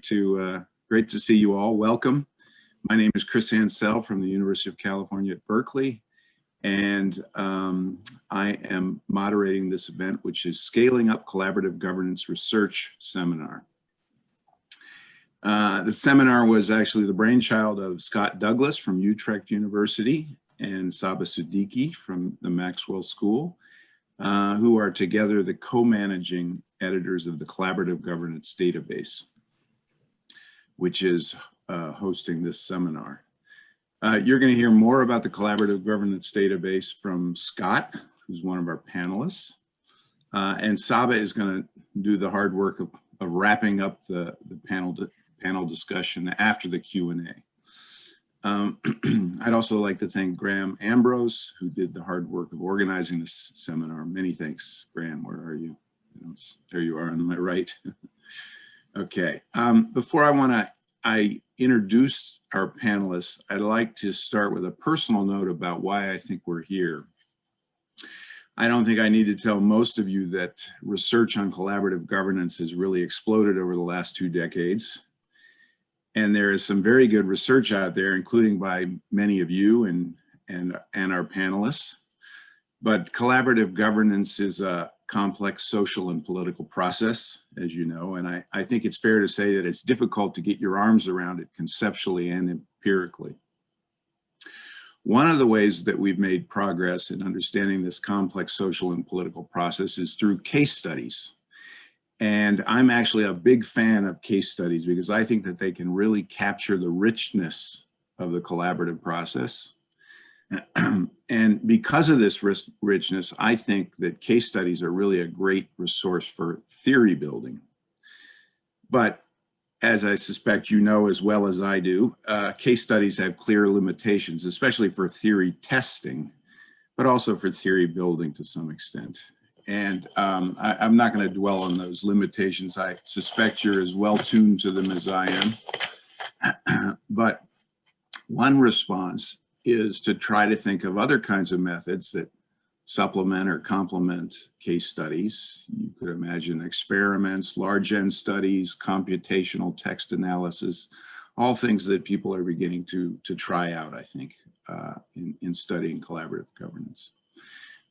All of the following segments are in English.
great to see you all. Welcome. My name is Chris Ansell from the University of California at Berkeley, and I am moderating this event, which is Scaling Up Collaborative Governance Research Seminar. The seminar was actually the brainchild of Scott Douglas from Utrecht University and Saba Siddiqui from the Maxwell School, who are together the co-managing editors of the Collaborative Governance Database, which is hosting this seminar. You're going to hear more about the Collaborative Governance Database from Scott, who's one of our panelists, and Saba is going to do the hard work of wrapping up the panel discussion after the Q&A. I'd also like to thank Graham Ambrose, who did the hard work of organizing this seminar. Many thanks, Graham. Where are you? There you are on my right. Okay. Before I introduce our panelists, I'd like to start with a personal note about why I think we're here. I don't think I need to tell most of you that research on collaborative governance has really exploded over the last 2 decades. And there is some very good research out there, including by many of you and our panelists. But collaborative governance is a complex social and political process, as you know, and I think it's fair to say that it's difficult to get your arms around it conceptually and empirically. One of the ways that we've made progress in understanding this complex social and political process is through case studies. And I'm actually a big fan of case studies because I think that they can really capture the richness of the collaborative process. And because of this richness, I think that case studies are really a great resource for theory building. But as I suspect you know as well as I do, case studies have clear limitations, especially for theory testing, but also for theory building to some extent. And I'm not going to dwell on those limitations. I suspect you're as well tuned to them as I am. But one response is to try to think of other kinds of methods that supplement or complement case studies. You could imagine experiments, large N studies, computational text analysis, all things that people are beginning to try out, I think, in studying collaborative governance.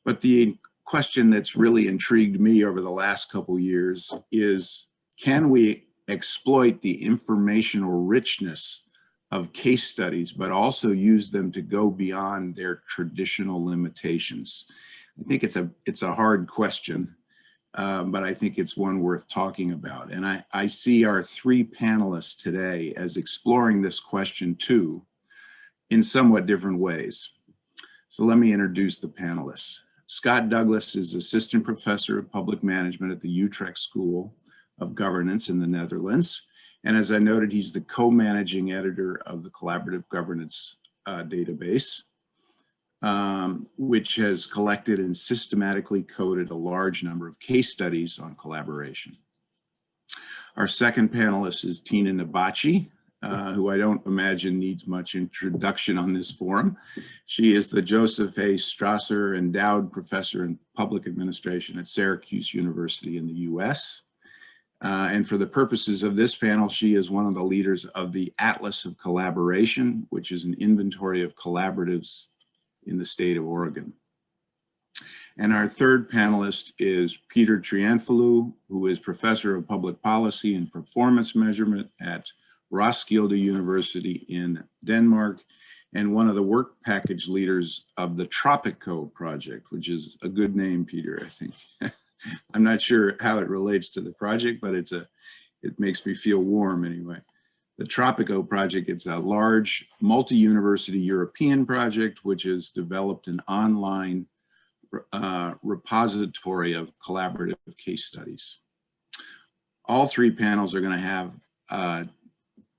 But the question that's really intrigued me over the last couple years is, can we exploit the informational richness of case studies, but also use them to go beyond their traditional limitations? I think it's a hard question, but I think it's one worth talking about. And I see our 3 panelists today as exploring this question too, in somewhat different ways. So let me introduce the panelists. Scott Douglas is Assistant Professor of Public Management at the Utrecht School of Governance in the Netherlands. And as I noted, he's the co-managing editor of the Collaborative Governance Database, which has collected and systematically coded a large number of case studies on collaboration. Our second panelist is Tina Nabatchi, who I don't imagine needs much introduction on this forum. She is the Joseph A. Strasser Endowed Professor in Public Administration at Syracuse University in the US. And for the purposes of this panel, she is one of the leaders of the Atlas of Collaboration, which is an inventory of collaboratives in the state of Oregon. And our third panelist is Peter Triantafillou, who is Professor of Public Policy and Performance Measurement at Roskilde University in Denmark, and one of the work package leaders of the Tropico Project, which is a good name, Peter, I think. I'm not sure how it relates to the project, but it makes me feel warm anyway. The Tropico Project, it's a large multi-university European project which has developed an online repository of collaborative case studies. All 3 panels are going to have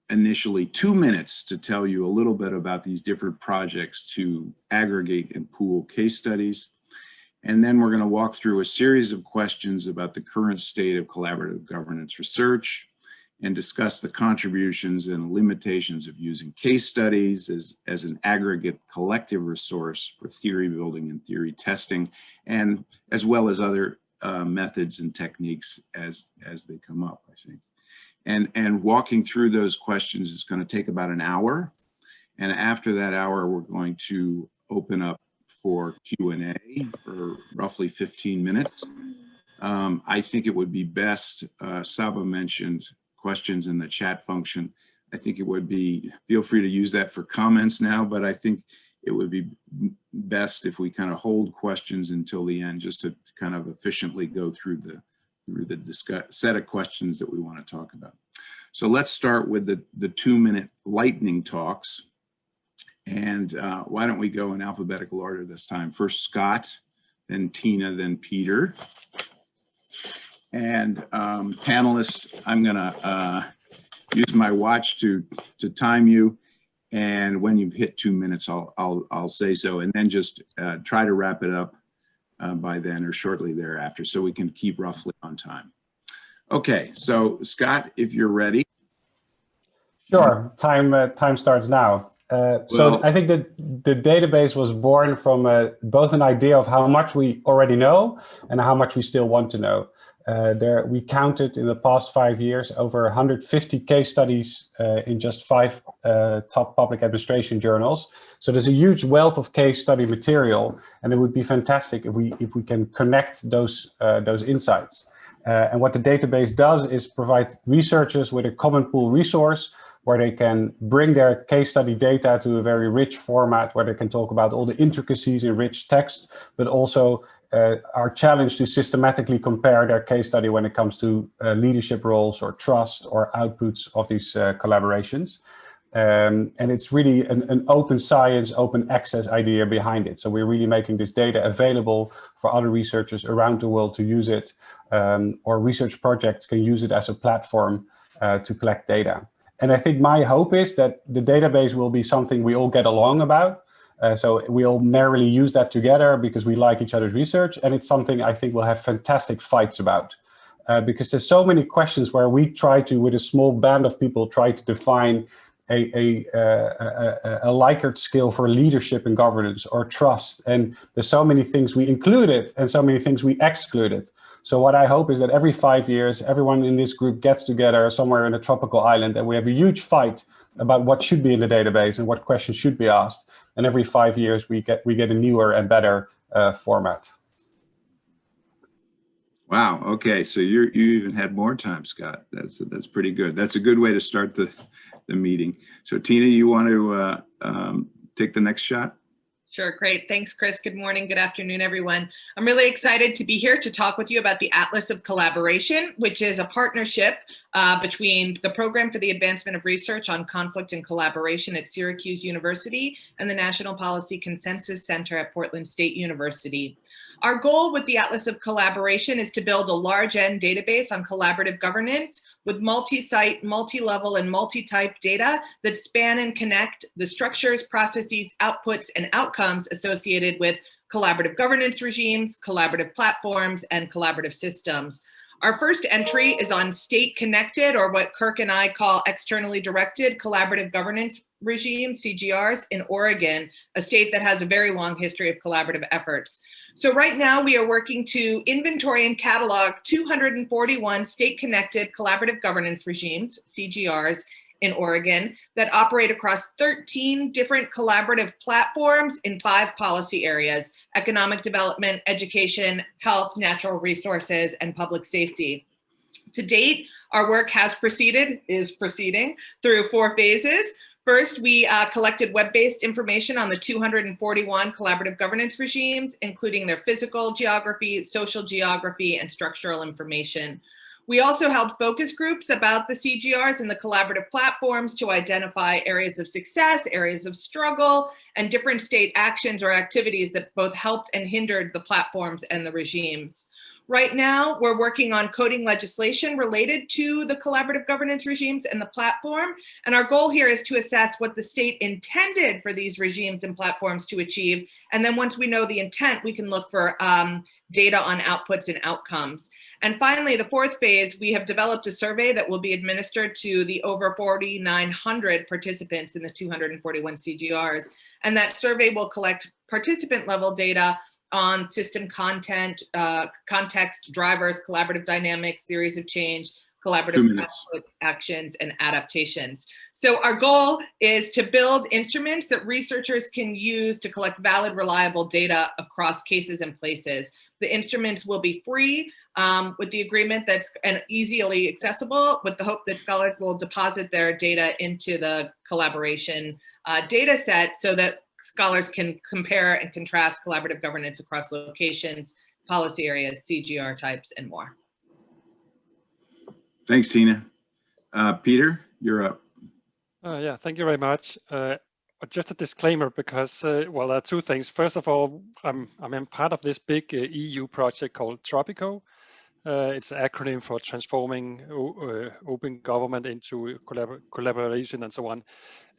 initially 2 minutes to tell you a little bit about these different projects to aggregate and pool case studies. And then we're going to walk through a series of questions about the current state of collaborative governance research and discuss the contributions and limitations of using case studies as an aggregate collective resource for theory building and theory testing, and as well as other methods and techniques as they come up, I think. And walking through those questions is going to take about an hour. And after that hour, we're going to open up for Q&A for roughly 15 minutes. I think it would be best, Saba mentioned questions in the chat function. I think it would be, feel free to use that for comments now, but I think it would be best if we kind of hold questions until the end, just to kind of efficiently go through the set of questions that we want to talk about. So let's start with the 2-minute lightning talks. And why don't we go in alphabetical order this time? First Scott, then Tina, then Peter. And panelists, I'm gonna use my watch to time you. And when you've hit 2 minutes, I'll say so, and then just try to wrap it up by then or shortly thereafter, so we can keep roughly on time. Okay, so Scott, if you're ready. Sure, time starts now. So I think that the database was born from both an idea of how much we already know and how much we still want to know. We counted in the past 5 years over 150 case studies in just 5 top public administration journals. So there's a huge wealth of case study material, and it would be fantastic if we can connect those insights. And what the database does is provide researchers with a common pool resource where they can bring their case study data to a very rich format, where they can talk about all the intricacies in rich text, but also are challenged to systematically compare their case study when it comes to leadership roles or trust or outputs of these collaborations. And it's really an open science, open access idea behind it. So we're really making this data available for other researchers around the world to use it, or research projects can use it as a platform to collect data. And I think my hope is that the database will be something we all get along about. So we all merrily use that together because we like each other's research. And it's something I think we'll have fantastic fights about. Because there's so many questions where we try to, with a small band of people, try to define a Likert scale for leadership and governance or trust. And there's so many things we included and so many things we excluded. So what I hope is that every 5 years, everyone in this group gets together somewhere in a tropical island and we have a huge fight about what should be in the database and what questions should be asked. And every 5 years, we get a newer and better format. Wow. Okay. So you even had more time, Scott. That's pretty good. That's a good way to start the meeting. So Tina, you want to take the next shot? Sure, great. Thanks, Chris. Good morning, good afternoon, everyone. I'm really excited to be here to talk with you about the Atlas of Collaboration, which is a partnership between the Program for the Advancement of Research on Conflict and Collaboration at Syracuse University and the National Policy Consensus Center at Portland State University. Our goal with the Atlas of Collaboration is to build a large-end database on collaborative governance with multi-site, multi-level, and multi-type data that span and connect the structures, processes, outputs, and outcomes associated with collaborative governance regimes, collaborative platforms, and collaborative systems. Our first entry is on state-connected, or what Kirk and I call externally directed collaborative governance regime, CGRs, in Oregon, a state that has a very long history of collaborative efforts. So right now we are working to inventory and catalog 241 state-connected collaborative governance regimes, CGRs, in Oregon that operate across 13 different collaborative platforms in 5 policy areas: economic development, education, health, natural resources, and public safety. To date, our work is proceeding through 4 phases. First, we collected web-based information on the 241 collaborative governance regimes, including their physical geography, social geography, and structural information. We also held focus groups about the CGRs and the collaborative platforms to identify areas of success, areas of struggle, and different state actions or activities that both helped and hindered the platforms and the regimes. Right now, we're working on coding legislation related to the collaborative governance regimes and the platform. And our goal here is to assess what the state intended for these regimes and platforms to achieve. And then once we know the intent, we can look for data on outputs and outcomes. And finally, the 4th phase, we have developed a survey that will be administered to the over 4,900 participants in the 241 CGRs. And that survey will collect participant level data on system content, context, drivers, collaborative dynamics, theories of change, collaborative conflict actions, and adaptations. So our goal is to build instruments that researchers can use to collect valid, reliable data across cases and places. The instruments will be free with the agreement that's easily accessible, with the hope that scholars will deposit their data into the collaboration data set so that scholars can compare and contrast collaborative governance across locations, policy areas, CGR types, and more. Thanks, Tina. Peter, you're up. Yeah, thank you very much. Just a disclaimer, because well, there are two things. First of all, I'm part of this big EU project called Tropico. It's an acronym for transforming open government into collaboration and so on.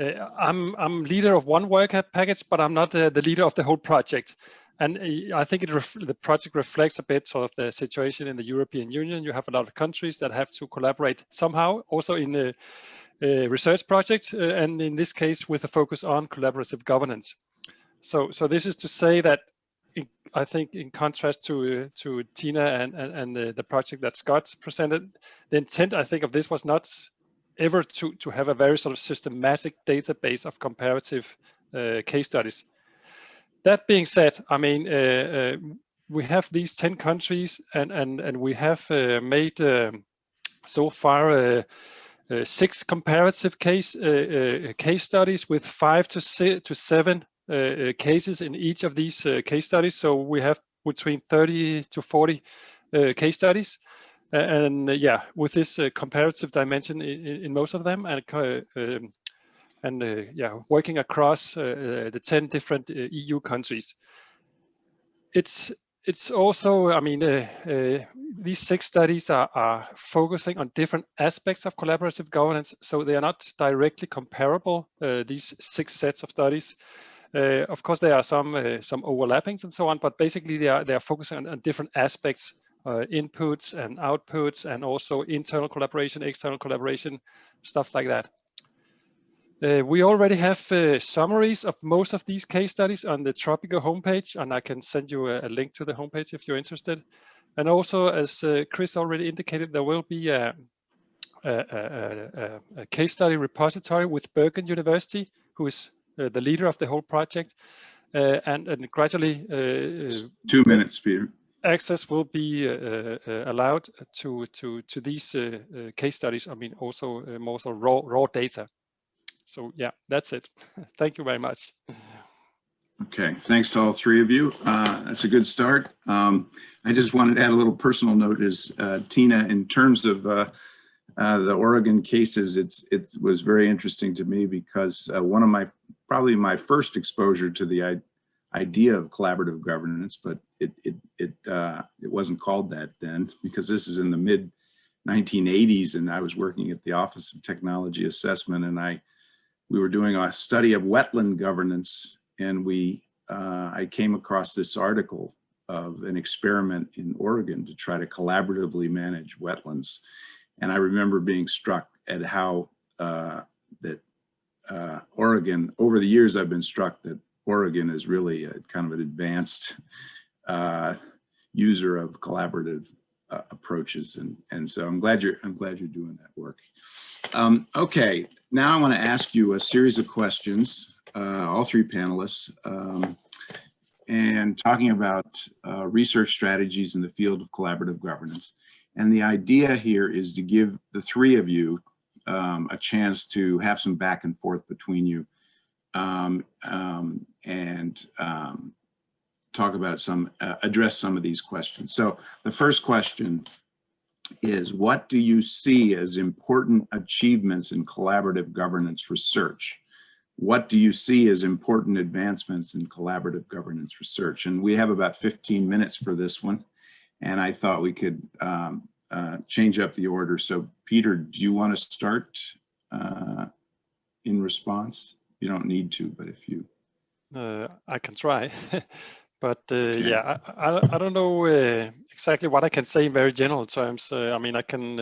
I'm leader of one work package, but I'm not the leader of the whole project. And I think the project reflects a bit sort of the situation in the European Union. You have a lot of countries that have to collaborate somehow, also in a research project, and in this case with a focus on collaborative governance. So this is to say that I think, in contrast to Tina and the project that Scott presented, the intent, I think, of this was not ever to have a very sort of systematic database of comparative case studies. That being said, I mean, we have these 10 countries, and we have made so far 6 comparative case studies with 5 to 7 cases in each of these case studies. So we have between 30 to 40 case studies, and yeah, with this comparative dimension in most of them, and yeah, working across the 10 different EU countries. It's also, I mean, these 6 studies are focusing on different aspects of collaborative governance, so they are not directly comparable, these 6 sets of studies. Of course, there are some overlappings and so on, but basically they are focusing on different aspects, inputs and outputs, and also internal collaboration, external collaboration, stuff like that. We already have summaries of most of these case studies on the Tropico homepage, and I can send you a link to the homepage if you're interested. And also, as Chris already indicated, there will be a case study repository with Berkeley University, who is the leader of the whole project, and gradually 2 minutes, Peter. Access will be allowed to these case studies. I mean, also more so raw data. So yeah, that's it. Thank you very much. Okay, thanks to all 3 of you. That's a good start. I just wanted to add a little personal note is, Tina, in terms of the Oregon cases, it was very interesting to me because one of probably my first exposure to the idea of collaborative governance, but it wasn't called that then, because this is in the mid 1980s, and I was working at the Office of Technology Assessment, and we were doing a study of wetland governance, and I came across this article of an experiment in Oregon to try to collaboratively manage wetlands. And I remember being struck at how Oregon, over the years I've been struck that Oregon is really a kind of an advanced user of collaborative approaches, and so I'm glad you're doing that work. Okay, now I want to ask you a series of questions, all 3 panelists, and talking about research strategies in the field of collaborative governance. And the idea here is to give the 3 of you a chance to have some back and forth between you, and talk about address some of these questions. So the first question is, what do you see as important achievements in collaborative governance research? What do you see as important advancements in collaborative governance research? And we have about 15 minutes for this one, and I thought we could change up the order. So Peter, do you want to start in response? You don't need to, but if you... I can try. But okay. Yeah, I don't know exactly what I can say in very general terms. I mean, I can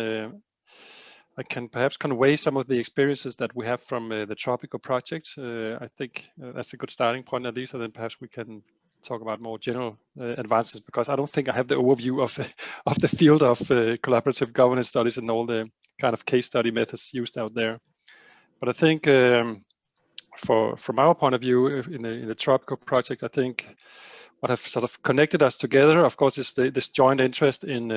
perhaps convey some of the experiences that we have from the Tropico Project. I think that's a good starting point at least, and then perhaps we can talk about more general advances, because I don't think I have the overview of the field of collaborative governance studies and all the kind of case study methods used out there. But I think from our point of view in the Tropico Project, I think what have sort of connected us together, of course, is this joint interest in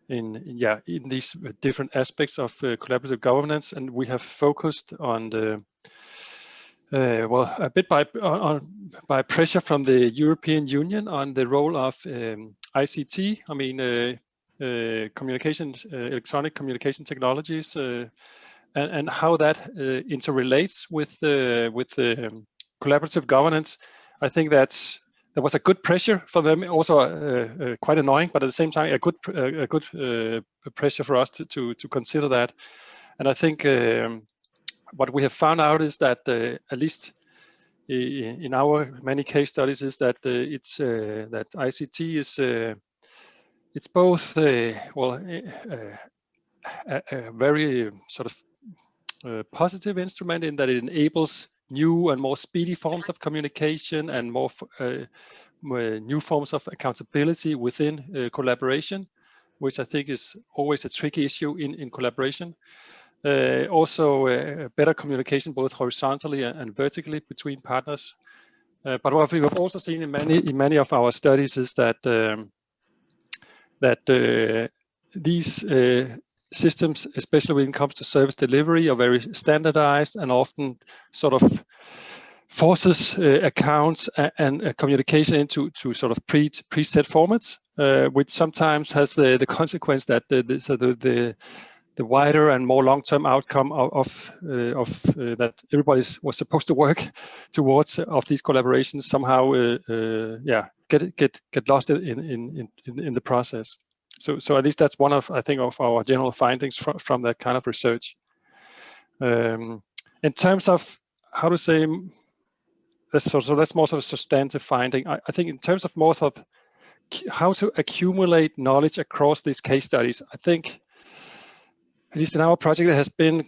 these different aspects of collaborative governance, and we have focused on the a bit by pressure from the European Union on the role of ICT. I mean, electronic communication technologies, and how that interrelates with collaborative governance. I think there was a good pressure for them, also quite annoying, but at the same time a good pressure for us to consider that. And I think what we have found out is that at least in our many case studies is that that ICT is it's both a very sort of positive instrument in that it enables new and more speedy forms of communication and more new forms of accountability within collaboration, which I think is always a tricky issue in collaboration. Also better communication both horizontally and vertically between partners. But what we've also seen in many of our studies is that these systems, especially when it comes to service delivery, are very standardized and often sort of forces accounts and communication into sort of preset formats, which sometimes has the consequence that the wider and more long-term outcome of that everybody was supposed to work towards of these collaborations somehow get lost in the process. So at least that's one of, I think, of our general findings from that kind of research. In terms of how to say, that's more sort of substantive finding. I think in terms of more sort of how to accumulate knowledge across these case studies, I think at least in our project, it has been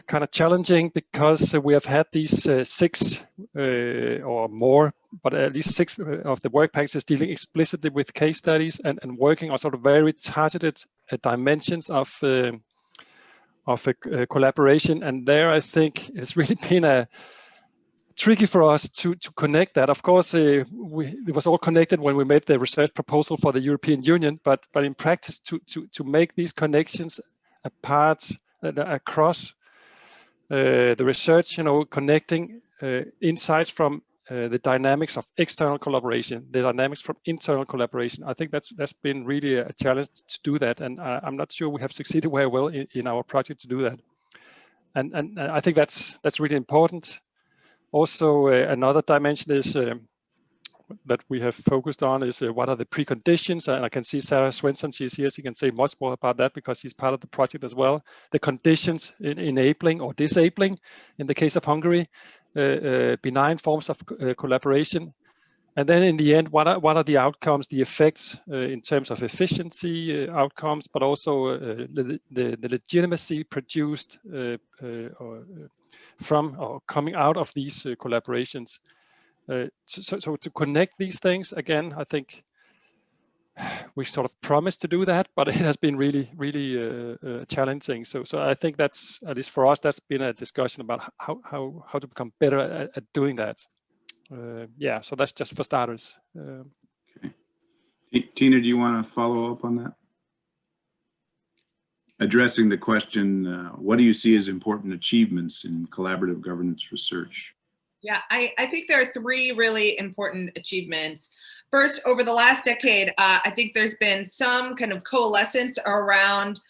kind of challenging because we have had these 6 or more, but at least 6 of the work packages dealing explicitly with case studies and working on sort of very targeted dimensions of collaboration. And there, I think it's really been tricky for us to connect that. Of course, it was all connected when we made the research proposal for the European Union, but in practice, to make these connections apart across the research, connecting insights from the dynamics of external collaboration, the dynamics from internal collaboration. I think that's been really a challenge to do that, and I'm not sure we have succeeded very well in our project to do that. And I think that's really important. Also, another dimension is that we have focused on is what are the preconditions, and I can see Sarah Svensson, she's here, she can say much more about that because she's part of the project as well. The conditions in enabling or disabling, in the case of Hungary, benign forms of collaboration. And then in the end, what are the outcomes, the effects in terms of efficiency outcomes, but also the legitimacy produced from or coming out of these collaborations. So to connect these things, again, I think we sort of promised to do that, but it has been really, really challenging. So I think that's, at least for us, that's been a discussion about how to become better at doing that. So that's just for starters. Okay. Tina, do you want to follow up on that? Addressing the question, what do you see as important achievements in collaborative governance research? Yeah, I think there are 3 really important achievements. First, over the last decade, I think there's been some kind of coalescence around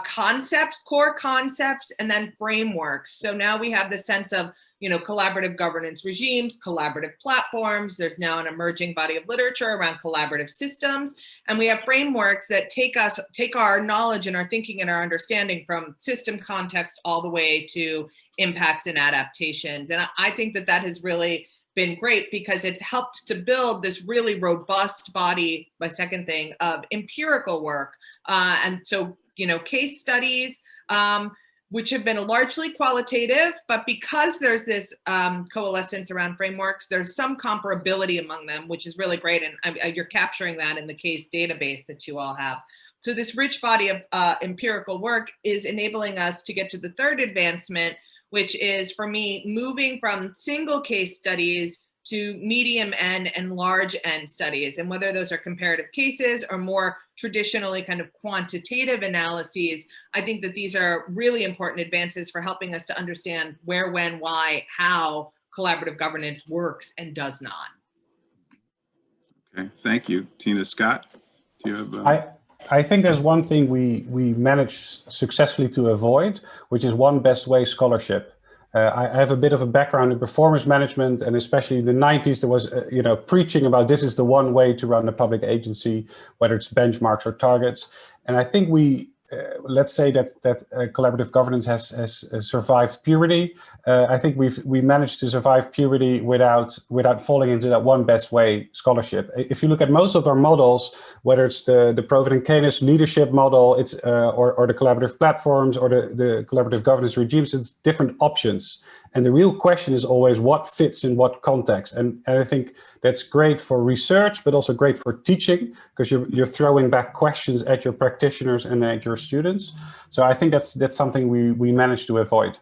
concepts, core concepts, and then frameworks. So now we have the sense of, collaborative governance regimes, collaborative platforms. There's now an emerging body of literature around collaborative systems. And we have frameworks that take our knowledge and our thinking and our understanding from system context all the way to impacts and adaptations. And I think that has really been great because it's helped to build this really robust body, my second thing, of empirical work. And so, case studies, which have been largely qualitative, but because there's this coalescence around frameworks, there's some comparability among them, which is really great. And you're capturing that in the case database that you all have. So this rich body of empirical work is enabling us to get to the third advancement, which is, for me, moving from single case studies to medium N and large N studies. And whether those are comparative cases or more traditionally kind of quantitative analyses, I think that these are really important advances for helping us to understand where, when, why, how collaborative governance works and does not. Okay, thank you. Tina, Scott, do you have? I think there's one thing we managed successfully to avoid, which is one best way scholarship. I have a bit of a background in performance management, and especially in the 90s, there was, preaching about this is the one way to run a public agency, whether it's benchmarks or targets. And I think let's say that collaborative governance has survived puberty. I think we managed to survive puberty without falling into that one best way scholarship. If you look at most of our models, whether it's the Provident Canis leadership model, it's or the collaborative platforms or the collaborative governance regimes, it's different options. And the real question is always what fits in what context. And I think that's great for research, but also great for teaching, because you're throwing back questions at your practitioners and at your students. So I think that's something we managed to avoid.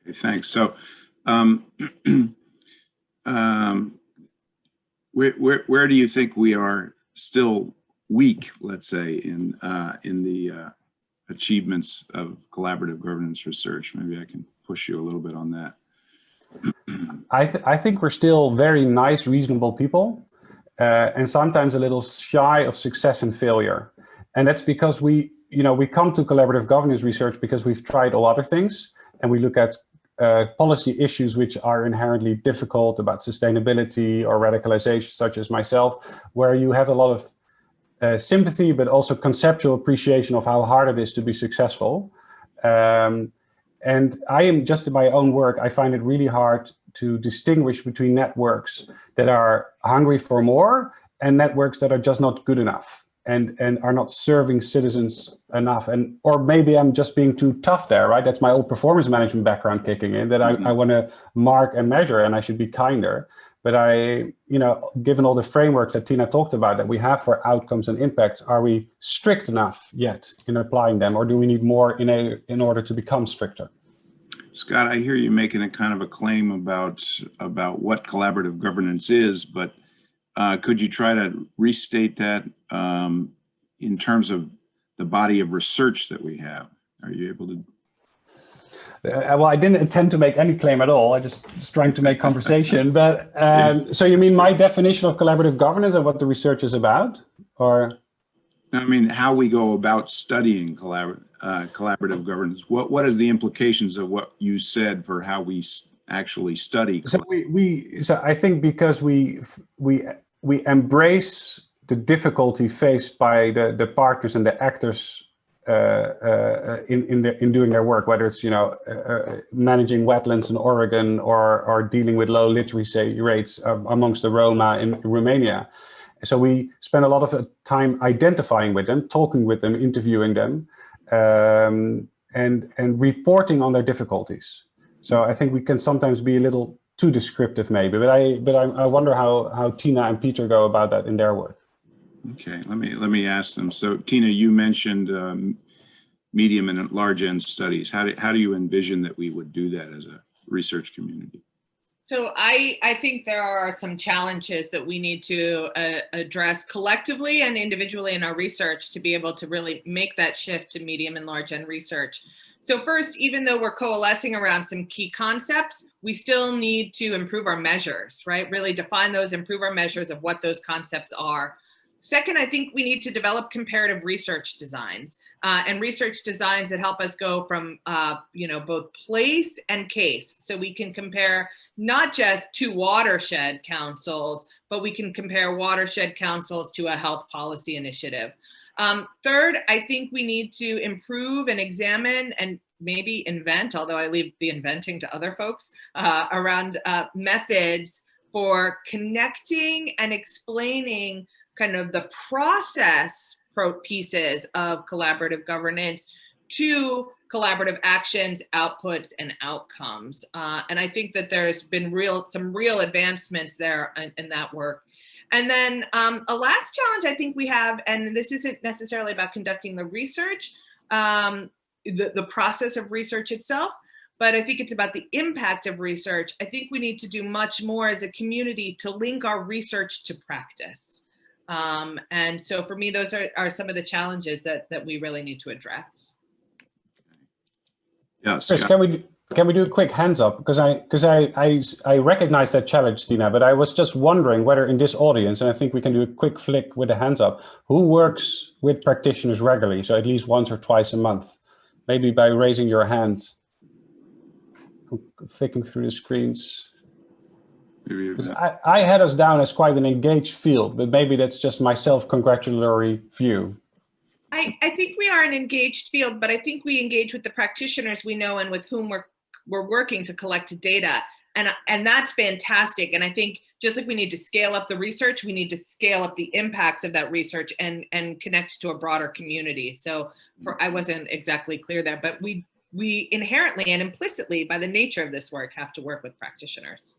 Okay, thanks. So where do you think we are still weak, let's say, in the achievements of collaborative governance research? Maybe I can push you a little bit on that. I think we're still very nice, reasonable people, and sometimes a little shy of success and failure. And that's because we come to collaborative governance research because we've tried all other things, and we look at policy issues which are inherently difficult about sustainability or radicalization, such as myself, where you have a lot of sympathy, but also conceptual appreciation of how hard it is to be successful. And I am just in my own work, I find it really hard to distinguish between networks that are hungry for more and networks that are just not good enough and are not serving citizens enough. Or maybe I'm just being too tough there, right? That's my old performance management background kicking in, that I want to mark and measure and I should be kinder. But given all the frameworks that Tina talked about that we have for outcomes and impacts, are we strict enough yet in applying them, or do we need more in order to become stricter? Scott, I hear you making a kind of a claim about what collaborative governance is, but could you try to restate that in terms of the body of research that we have? Are you able to? Well, I didn't intend to make any claim at all. I just was trying to make conversation. But so you mean my definition of collaborative governance and what the research is about, or? I mean, how we go about studying collaborative governance. What is the implications of what you said for how we actually study? So so I think because we embrace the difficulty faced by the partners and the actors in doing their work, whether it's managing wetlands in Oregon or dealing with low literacy rates amongst the Roma in Romania. So we spend a lot of time identifying with them, talking with them, interviewing them, and reporting on their difficulties. So I think we can sometimes be a little too descriptive, maybe. But I wonder how Tina and Peter go about that in their work. Okay, let me ask them. So Tina, you mentioned medium and large N studies. How do you envision that we would do that as a research community? So I think there are some challenges that we need to address collectively and individually in our research to be able to really make that shift to medium and large N research. So first, even though we're coalescing around some key concepts, we still need to improve our measures, right? Really define those, improve our measures of what those concepts are. Second, I think we need to develop comparative research designs and research designs that help us go from both place and case. So we can compare not just two watershed councils, but we can compare watershed councils to a health policy initiative. Third, I think we need to improve and examine and maybe invent, although I leave the inventing to other folks, around methods for connecting and explaining kind of the process pieces of collaborative governance to collaborative actions, outputs, and outcomes. And I think that there's been some real advancements there in that work. And then a last challenge I think we have, and this isn't necessarily about conducting the research, the process of research itself, but I think it's about the impact of research. I think we need to do much more as a community to link our research to practice. And so for me, those are some of the challenges that we really need to address. Yes. Chris, can we do a quick hands up? Because I recognize that challenge, Tina, but I was just wondering whether in this audience, and I think we can do a quick flick with the hands up, who works with practitioners regularly, so at least once or twice a month? Maybe by raising your hand. I'm flicking through the screens. I had us down as quite an engaged field, but maybe that's just my self-congratulatory view. I think we are an engaged field, but I think we engage with the practitioners we know and with whom we're working to collect data. And that's fantastic. And I think just like we need to scale up the research, we need to scale up the impacts of that research and connect to a broader community. So I wasn't exactly clear there, but we inherently and implicitly, by the nature of this work, have to work with practitioners.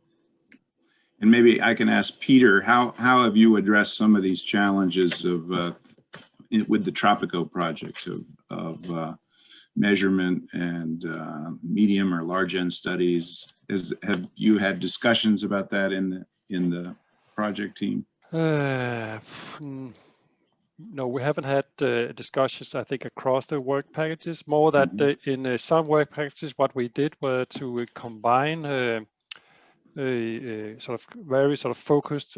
And maybe I can ask Peter, how have you addressed some of these challenges of with the Tropico project of measurement and medium or large N studies? Have you had discussions about that in the project team? No, we haven't had discussions, I think, across the work packages. More that in some work packages, what we did were to combine sort of very sort of focused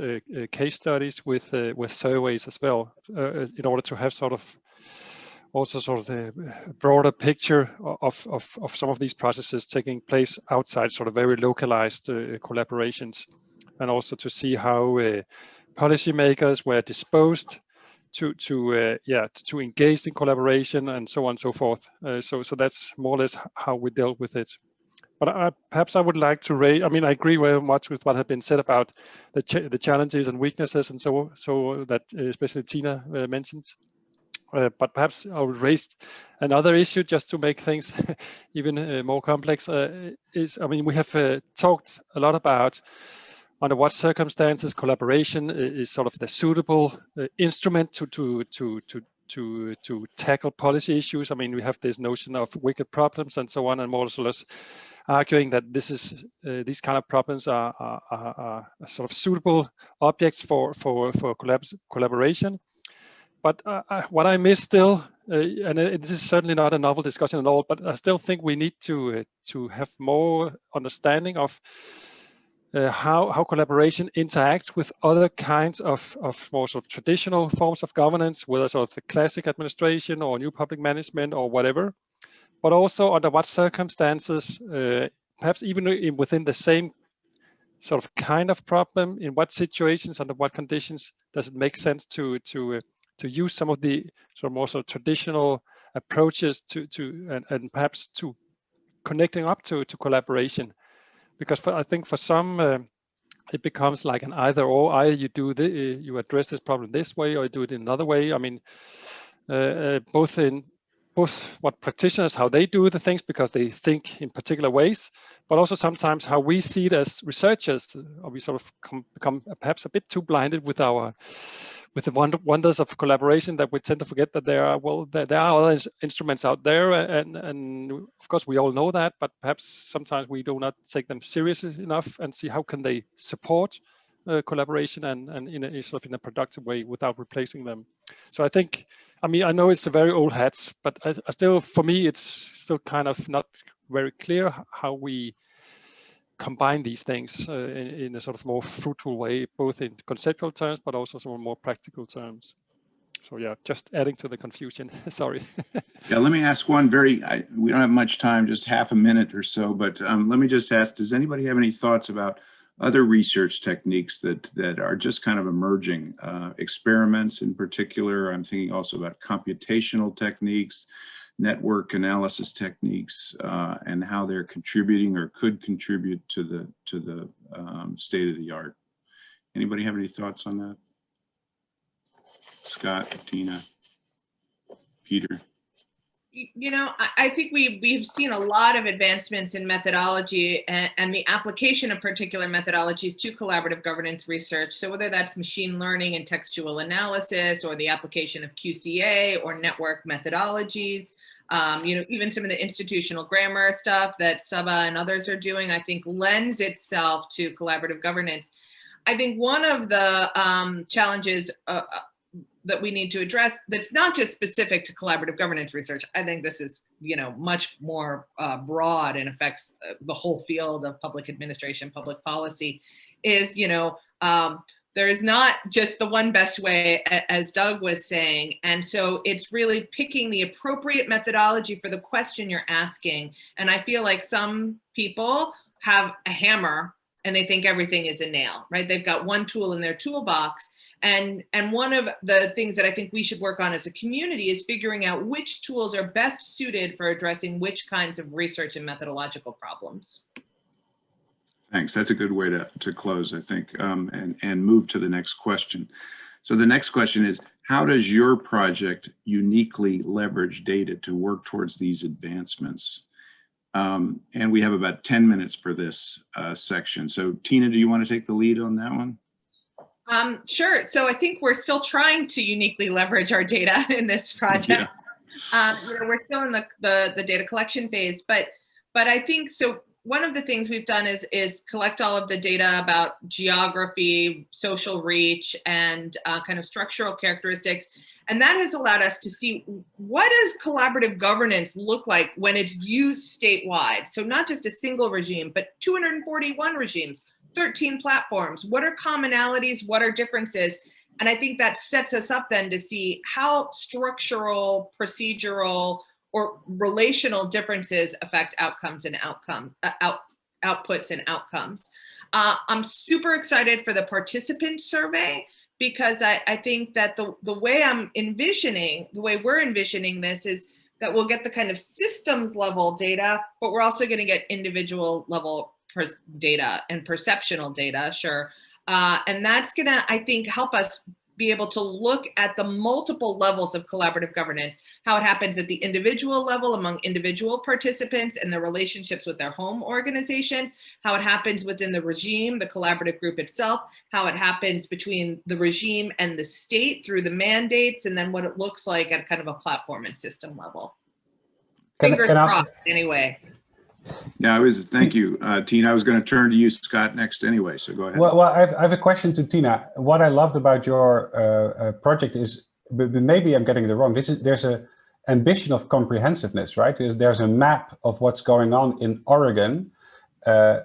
case studies with surveys as well, in order to have sort of also sort of the broader picture of some of these processes taking place outside sort of very localized collaborations, and also to see how policymakers were disposed to engage in collaboration and so on and so forth. So that's more or less how we dealt with it. But perhaps I would like to raise, I mean, I agree very much with what had been said about the challenges and weaknesses and so that especially Tina mentioned. But perhaps I would raise another issue just to make things even more complex. I mean, we have talked a lot about under what circumstances collaboration is sort of the suitable instrument to tackle policy issues. I mean, we have this notion of wicked problems and so on, and more or less arguing that this is these kind of problems are sort of suitable objects for collaboration. But what I miss still, and this is certainly not a novel discussion at all, but I still think we need to have more understanding of how collaboration interacts with other kinds of more sort of traditional forms of governance, whether sort of the classic administration or new public management or whatever, but also under what circumstances, perhaps even within the same sort of kind of problem, in what situations, under what conditions does it make sense to use some of the sort of more sort of traditional approaches and perhaps to connecting up to collaboration. Because I think for some, it becomes like an either or. Either you do you address this problem this way, or you do it in another way. I mean, both what practitioners, how they do the things because they think in particular ways, but also sometimes how we see it as researchers, or we sort of become perhaps a bit too blinded with the wonders of collaboration that we tend to forget that there are other instruments out there, and of course we all know that, but perhaps sometimes we do not take them seriously enough and see how can they support collaboration and in a productive way without replacing them. So I think, I mean, I know it's a very old hat, but I still, for me, it's still kind of not very clear how we combine these things in a sort of more fruitful way, both in conceptual terms, but also some more practical terms. So yeah, just adding to the confusion, sorry. Yeah, let me ask one we don't have much time, just half a minute or so, but let me just ask, does anybody have any thoughts about other research techniques that are just kind of emerging, experiments in particular? I'm thinking also about computational techniques, network analysis techniques, and how they're contributing or could contribute to the state of the art. Anybody have any thoughts on that? Scott, Tina, Peter? You know, I think we've seen a lot of advancements in methodology and the application of particular methodologies to collaborative governance research. So whether that's machine learning and textual analysis, or the application of QCA or network methodologies, you know, even some of the institutional grammar stuff that Saba and others are doing, I think lends itself to collaborative governance. I think one of the challenges that we need to address that's not just specific to collaborative governance research. I think this is, you know, much more broad and affects the whole field of public administration, public policy, is, you know, there is not just the one best way, as Doug was saying. And so it's really picking the appropriate methodology for the question you're asking. And I feel like some people have a hammer and they think everything is a nail, right? They've got one tool in their toolbox. And one of the things that I think we should work on as a community is figuring out which tools are best suited for addressing which kinds of research and methodological problems. Thanks. That's a good way to close, I think, and move to the next question. So the next question is, how does your project uniquely leverage data to work towards these advancements? And we have about 10 minutes for this section. So Tina, do you want to take the lead on that one? Sure. So I think we're still trying to uniquely leverage our data in this project. Yeah. You know, we're still in the data collection phase, but I think so. One of the things we've done is collect all of the data about geography, social reach, and kind of structural characteristics. And that has allowed us to see, what does collaborative governance look like when it's used statewide? So not just a single regime, but 241 regimes, 13 platforms. What are commonalities? What are differences? And I think that sets us up then to see how structural, procedural, or relational differences affect outcomes and outputs and outcomes. I'm super excited for the participant survey, because I think that the way we're envisioning this is that we'll get the kind of systems level data, but we're also going to get individual level data and perceptual data, sure. And that's going to, I think, help us be able to look at the multiple levels of collaborative governance, how it happens at the individual level among individual participants and their relationships with their home organizations, how it happens within the regime, the collaborative group itself, how it happens between the regime and the state through the mandates, and then what it looks like at kind of a platform and system level. Fingers crossed, anyway. Yeah, thank you, Tina. I was going to turn to you, Scott, next anyway, so go ahead. Well, I have a question to Tina. What I loved about your project is, but maybe I'm getting it wrong, there's an ambition of comprehensiveness, right? There's a map of what's going on in Oregon,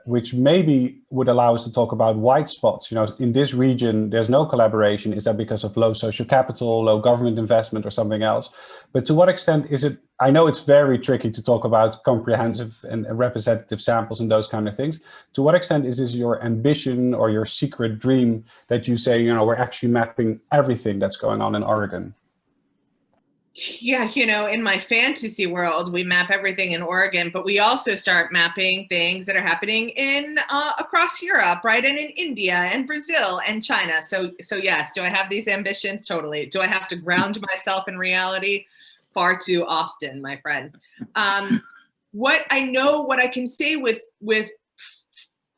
which maybe would allow us to talk about white spots. You know, in this region, there's no collaboration. Is that because of low social capital, low government investment, or something else? But to what extent is it? I know it's very tricky to talk about comprehensive and representative samples and those kind of things. To what extent is this your ambition or your secret dream that you say, you know, we're actually mapping everything that's going on in Oregon? Yeah, you know, in my fantasy world, we map everything in Oregon, but we also start mapping things that are happening in across Europe, right? And in India and Brazil and China. So yes, do I have these ambitions? Totally. Do I have to ground myself in reality? Far too often, my friends. What I can say with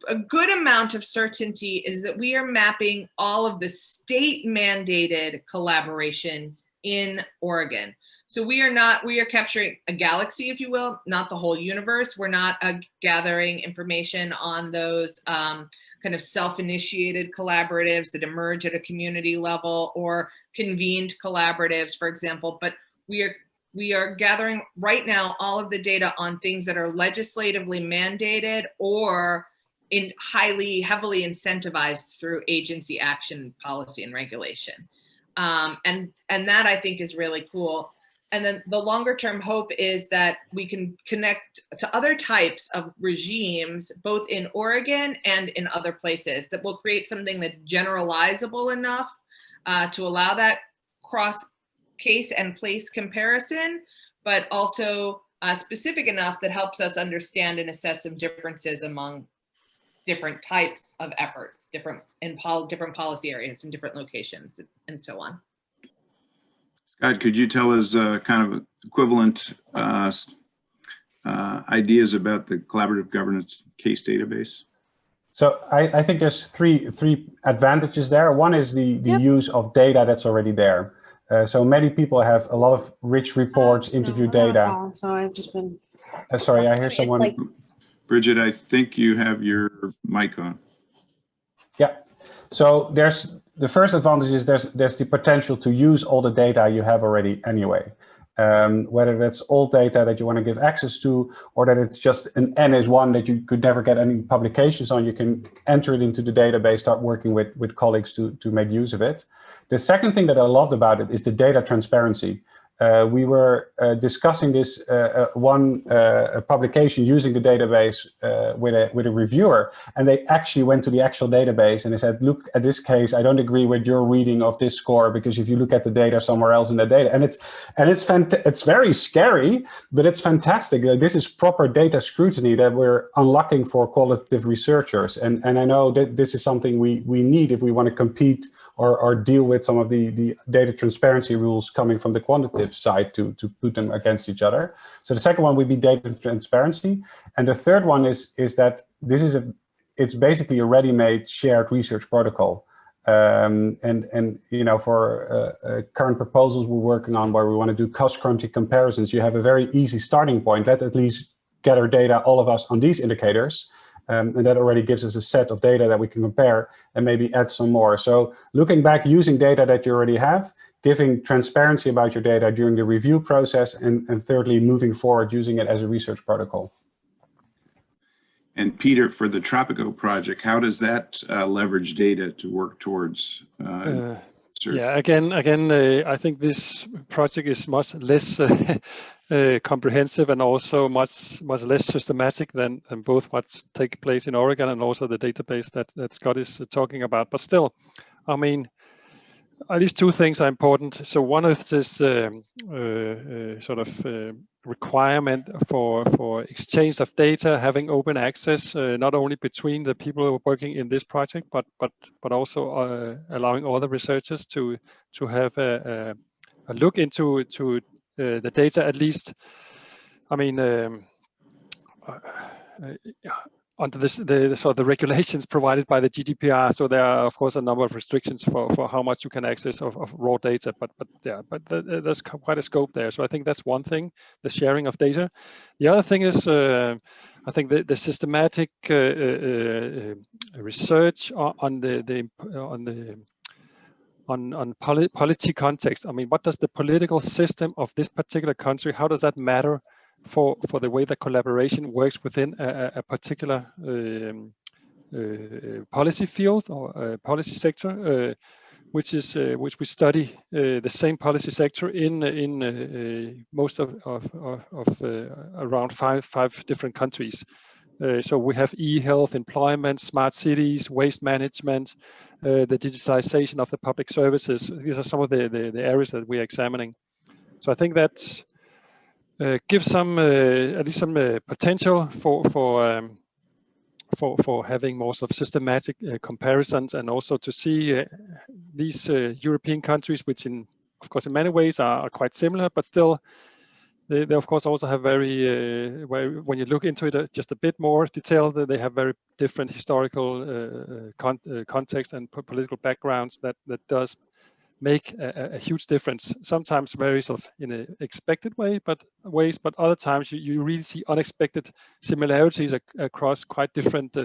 a good amount of certainty is that we are mapping all of the state mandated collaborations in Oregon. So we are capturing a galaxy, if you will, not the whole universe. We're not gathering information on those kind of self-initiated collaboratives that emerge at a community level, or convened collaboratives, for example, but we are gathering right now all of the data on things that are legislatively mandated or heavily incentivized through agency action, policy, and regulation. And that, I think, is really cool. And then the longer term hope is that we can connect to other types of regimes, both in Oregon and in other places, that will create something that's generalizable enough to allow that cross case and place comparison, but also specific enough that helps us understand and assess some differences among different types of efforts, different policy areas in different locations, and so on. Scott, could you tell us kind of equivalent ideas about the collaborative governance case database? So I think there's three advantages there. One is the use of data that's already there. So many people have a lot of rich reports, interview data. So I've just been. Sorry, I hear someone. Like... Bridget, I think you have your mic on. Yeah. So there's the first advantage is there's the potential to use all the data you have already anyway. Whether that's old data that you want to give access to, or that it's just an N is one that you could never get any publications on, you can enter it into the database, start working with colleagues to make use of it. The second thing that I loved about it is the data transparency. We were discussing this one publication using the database with a reviewer, and they actually went to the actual database and they said, look at this case, I don't agree with your reading of this score, because if you look at the data somewhere else in the data, and it's very scary, but it's fantastic. This is proper data scrutiny that we're unlocking for qualitative researchers, and I know that this is something we need if we want to compete or deal with some of the data transparency rules coming from the quantitative side to put them against each other. So the second one would be data transparency. And the third one is that this is it's basically a ready-made shared research protocol. And you know, for current proposals we're working on where we want to do cost-country comparisons, you have a very easy starting point. Let's at least gather data, all of us, on these indicators. And that already gives us a set of data that we can compare and maybe add some more. So looking back, using data that you already have, giving transparency about your data during the review process, and thirdly, moving forward, using it as a research protocol. And Peter, for the Tropico project, how does that leverage data to work towards yeah, again, I think this project is much less comprehensive and also much less systematic than both what take place in Oregon and also the database that Scott is talking about. But still, I mean, at least two things are important. So one is this sort of requirement for exchange of data, having open access, not only between the people who are working in this project, but also allowing other researchers to have a look into the data, at least. I mean, under the regulations provided by the GDPR. So there are of course a number of restrictions for how much you can access of raw data, but there's quite a scope there. So I think that's one thing, the sharing of data. The other thing is I think the systematic research on policy context. I mean, what does the political system of this particular country, how does that matter for the way that collaboration works within a particular policy field or policy sector, which we study the same policy sector in most of around five different countries. So we have e-health, employment, smart cities, waste management, the digitalization of the public services. These are some of the areas that we're examining. So I think that's gives some at least some potential for having more sort of systematic comparisons, and also to see these European countries, which of course in many ways are quite similar, but still they of course also have very when you look into it just a bit more detail, they have very different historical context and political backgrounds that does make a huge difference, sometimes very sort of in an expected way, but other times you really see unexpected similarities across quite different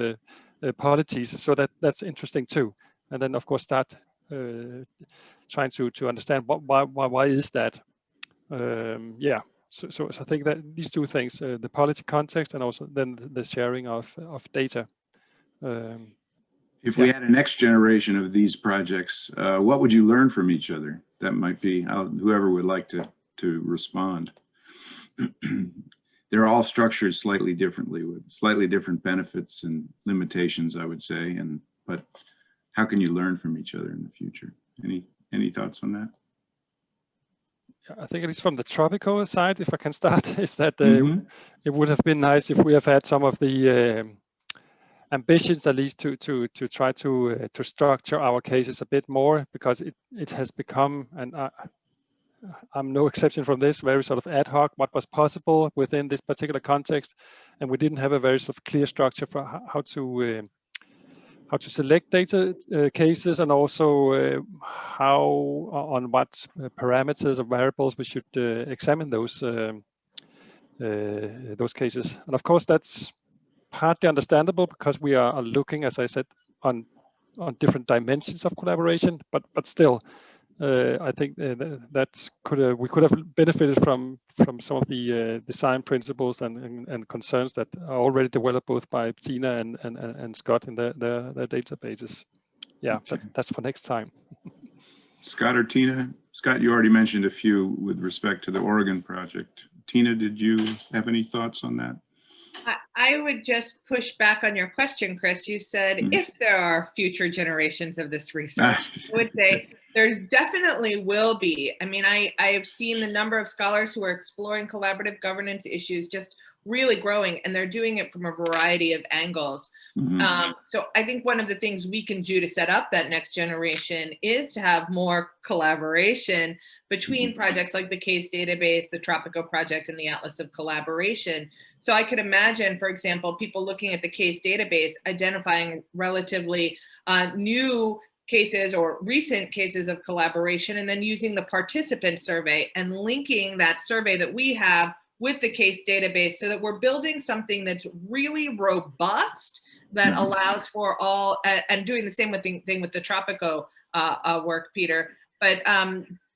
polities. So that's interesting too. And then of course start trying to understand why is that? Yeah. So I think that these two things, the policy context and also then the sharing of data. If we had a next generation of these projects, what would you learn from each other? That might be whoever would like to respond. They're all structured slightly differently with slightly different benefits and limitations, I would say. But how can you learn from each other in the future? Any thoughts on that? I think at least from the Tropico side, if I can start, is that it would have been nice if we have had some of the ambitions at least to try to structure our cases a bit more, because it has become, and I'm no exception from this, very sort of ad hoc, what was possible within this particular context. And we didn't have a very sort of clear structure for how to select data cases, and also how, on what parameters or variables we should examine those cases. And of course, that's partly understandable because we are looking, as I said, on different dimensions of collaboration, but still, I think that we could have benefited from some of the design principles and concerns that are already developed both by Tina and Scott in their databases. Yeah, okay. That's for next time. Scott or Tina? Scott, you already mentioned a few with respect to the Oregon project. Tina, did you have any thoughts on that? I would just push back on your question, Chris. You said, if there are future generations of this research, I would say there's definitely will be. I mean, I have seen the number of scholars who are exploring collaborative governance issues just really growing, and they're doing it from a variety of angles. So I think one of the things we can do to set up that next generation is to have more collaboration between projects like the CASE database, the Tropico Project, and the Atlas of Collaboration. So I could imagine, for example, people looking at the CASE database, identifying relatively new cases or recent cases of collaboration, and then using the participant survey and linking that survey that we have with the CASE database so that we're building something that's really robust, that allows for all, and doing the same thing with the Tropico work, Peter, but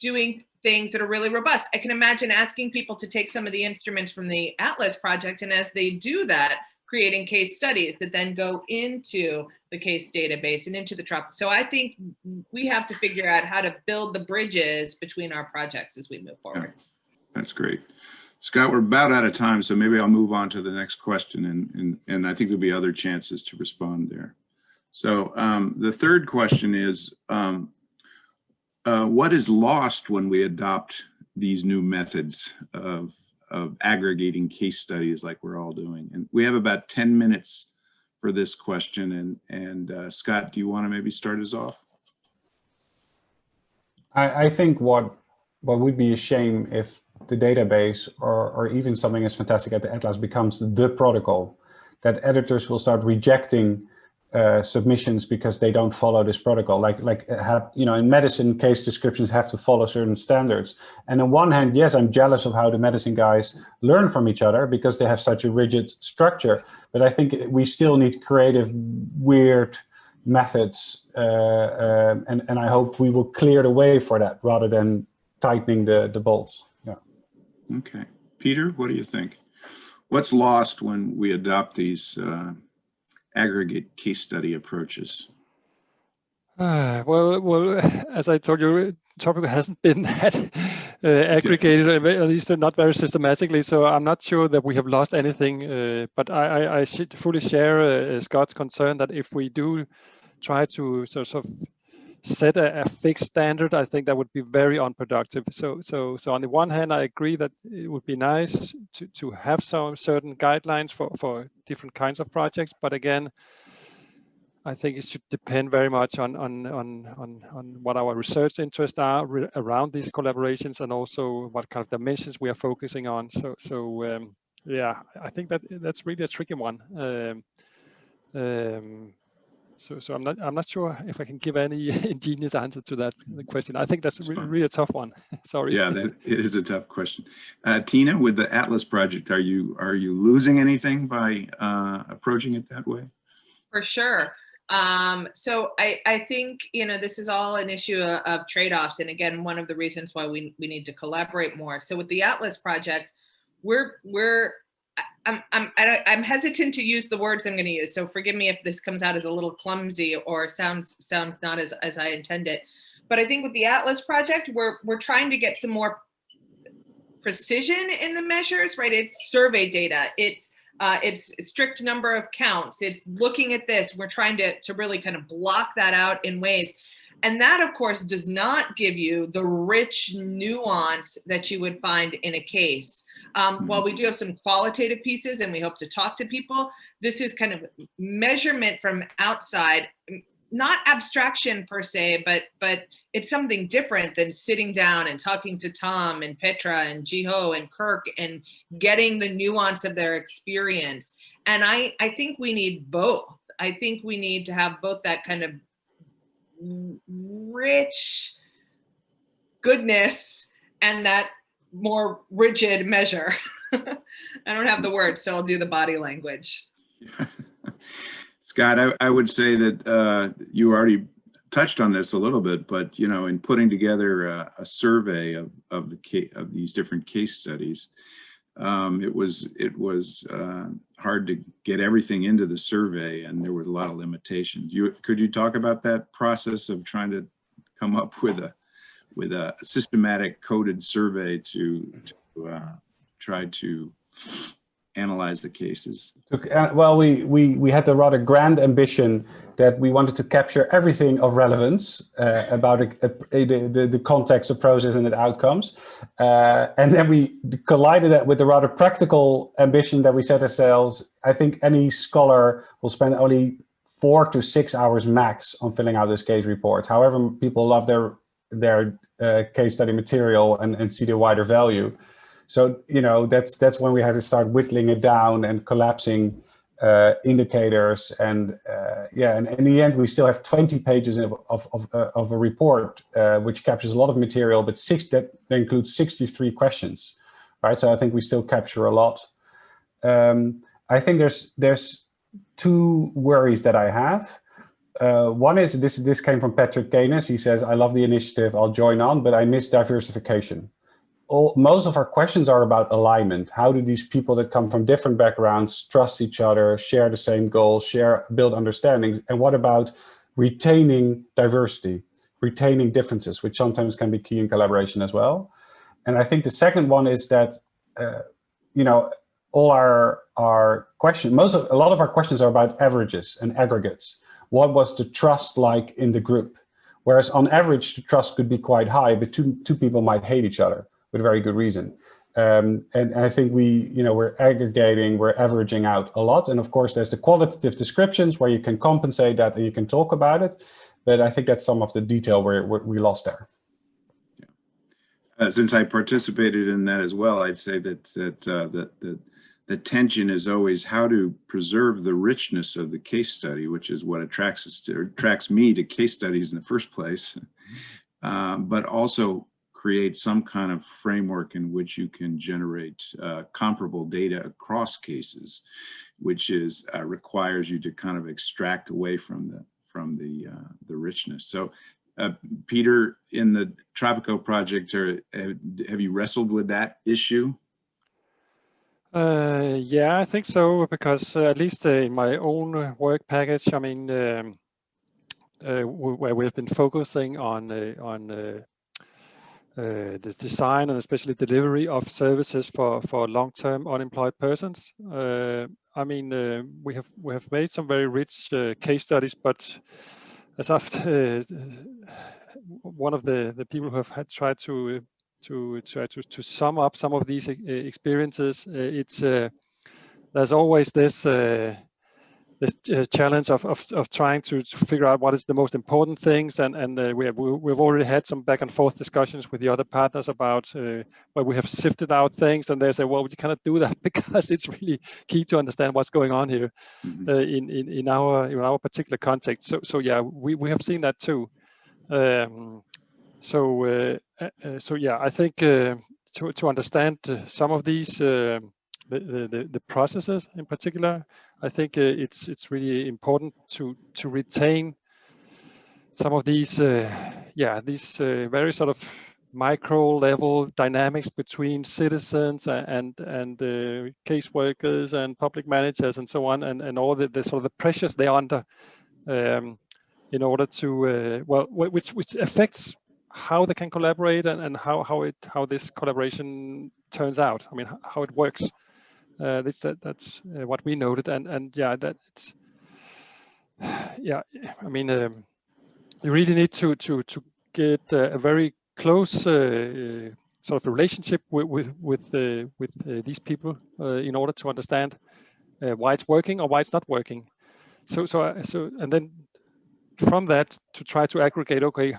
doing things that are really robust. I can imagine asking people to take some of the instruments from the Atlas project, and as they do that, creating case studies that then go into the CASE database and into the Tropico. So I think we have to figure out how to build the bridges between our projects as we move forward. Yeah, that's great. Scott, we're about out of time, so maybe I'll move on to the next question, and I think there'll be other chances to respond there. So the third question is, what is lost when we adopt these new methods of aggregating case studies like we're all doing? And we have about 10 minutes for this question, and Scott, do you want to maybe start us off? I think what would be a shame if the database or even something as fantastic as the Atlas becomes the protocol, that editors will start rejecting submissions because they don't follow this protocol. Like in medicine, case descriptions have to follow certain standards. And on one hand, yes, I'm jealous of how the medicine guys learn from each other because they have such a rigid structure. But I think we still need creative, weird methods. And I hope we will clear the way for that rather than tightening the bolts. Yeah. Okay. Peter, what do you think? What's lost when we adopt these aggregate case study approaches? Well, as I told you, Tropico hasn't been that aggregated, at least not very systematically. So I'm not sure that we have lost anything. But I should fully share Scott's concern that if we do try to sort of set a fixed standard, I think that would be very unproductive. So on the one hand, I agree that it would be nice to have some certain guidelines for different kinds of projects. But again, I think it should depend very much on what our research interests are around these collaborations, and also what kind of dimensions we are focusing on. So yeah, I think that's really a tricky one. So I'm not sure if I can give any ingenious answer to that question. I think that's really a tough one. Sorry. Yeah, it is a tough question. Tina, with the Atlas project, are you losing anything by approaching it that way? For sure. So I think, this is all an issue of trade-offs. And again, one of the reasons why we need to collaborate more. So with the Atlas project, I'm hesitant to use the words I'm going to use. So forgive me if this comes out as a little clumsy or sounds not as I intend it. But I think with the Atlas project, we're trying to get some more precision in the measures, right? It's survey data. It's strict number of counts. It's looking at this. We're trying to really kind of block that out in ways. And that, of course, does not give you the rich nuance that you would find in a case. While we do have some qualitative pieces and we hope to talk to people, this is kind of measurement from outside. not abstraction per se, but it's something different than sitting down and talking to Tom and Petra and Jiho and Kirk and getting the nuance of their experience. And I think we need both. I think we need to have both that kind of rich goodness and that more rigid measure. I don't have the words, so I'll do the body language. Scott, I would say that you already touched on this a little bit, but you know, in putting together a survey of these different case studies, it was hard to get everything into the survey, and there was a lot of limitations. Could you talk about that process of trying to come up with a systematic coded survey to try to analyze the cases? Well, we had the rather grand ambition that we wanted to capture everything of relevance about the context, the process, and the outcomes. And then we collided that with the rather practical ambition that we set ourselves. I think any scholar will spend only 4 to 6 hours max on filling out this case report. However, people love their case study material and see the wider value. So, you know, that's when we had to start whittling it down and collapsing indicators. And and in the end, we still have 20 pages of a report, which captures a lot of material, but that includes 63 questions, right? So I think we still capture a lot. I think there's 2 worries that I have. One is this came from Patrick Keynes. He says, I love the initiative, I'll join on, but I miss diversification. Most of our questions are about alignment. How do these people that come from different backgrounds trust each other, share the same goals, build understandings? And what about retaining diversity, retaining differences, which sometimes can be key in collaboration as well? And I think the second one is that, you know, all our questions, a lot of our questions are about averages and aggregates. What was the trust like in the group? Whereas on average, the trust could be quite high, but two people might hate each other with very good reason. And I think we're aggregating, we're averaging out a lot. And of course, there's the qualitative descriptions where you can compensate that and you can talk about it. But I think that's some of the detail where we lost there. Yeah. Since I participated in that as well, I'd say that the tension is always how to preserve the richness of the case study, which is what attracts me to case studies in the first place, but also create some kind of framework in which you can generate comparable data across cases, which requires you to kind of extract away from the richness. So, Peter, in the Tropico Project, have you wrestled with that issue? Yeah, I think so, because at least in my own work package, I mean, where we've been focusing on the design and especially delivery of services for long-term unemployed persons. I mean, we have made some very rich case studies, but as often one of the people who have tried to sum up some of these experiences, there's always this challenge of trying to figure out what is the most important things, and we've already had some back and forth discussions with the other partners about where we have sifted out things, and they say, well, you cannot do that because it's really key to understand what's going on here in our particular context. So yeah, we have seen that too. So yeah, I think to understand some of these the processes in particular, I think it's really important to retain some of these these very sort of micro level dynamics between citizens and caseworkers and public managers and so on, and all the sort of the pressures they're under in order to which affects how they can collaborate and how this collaboration turns out. I mean, how it works. That's what we noted, and yeah, that it's I mean, you really need to get a very close sort of relationship with these people in order to understand why it's working or why it's not working. So and then from that to try to aggregate, okay,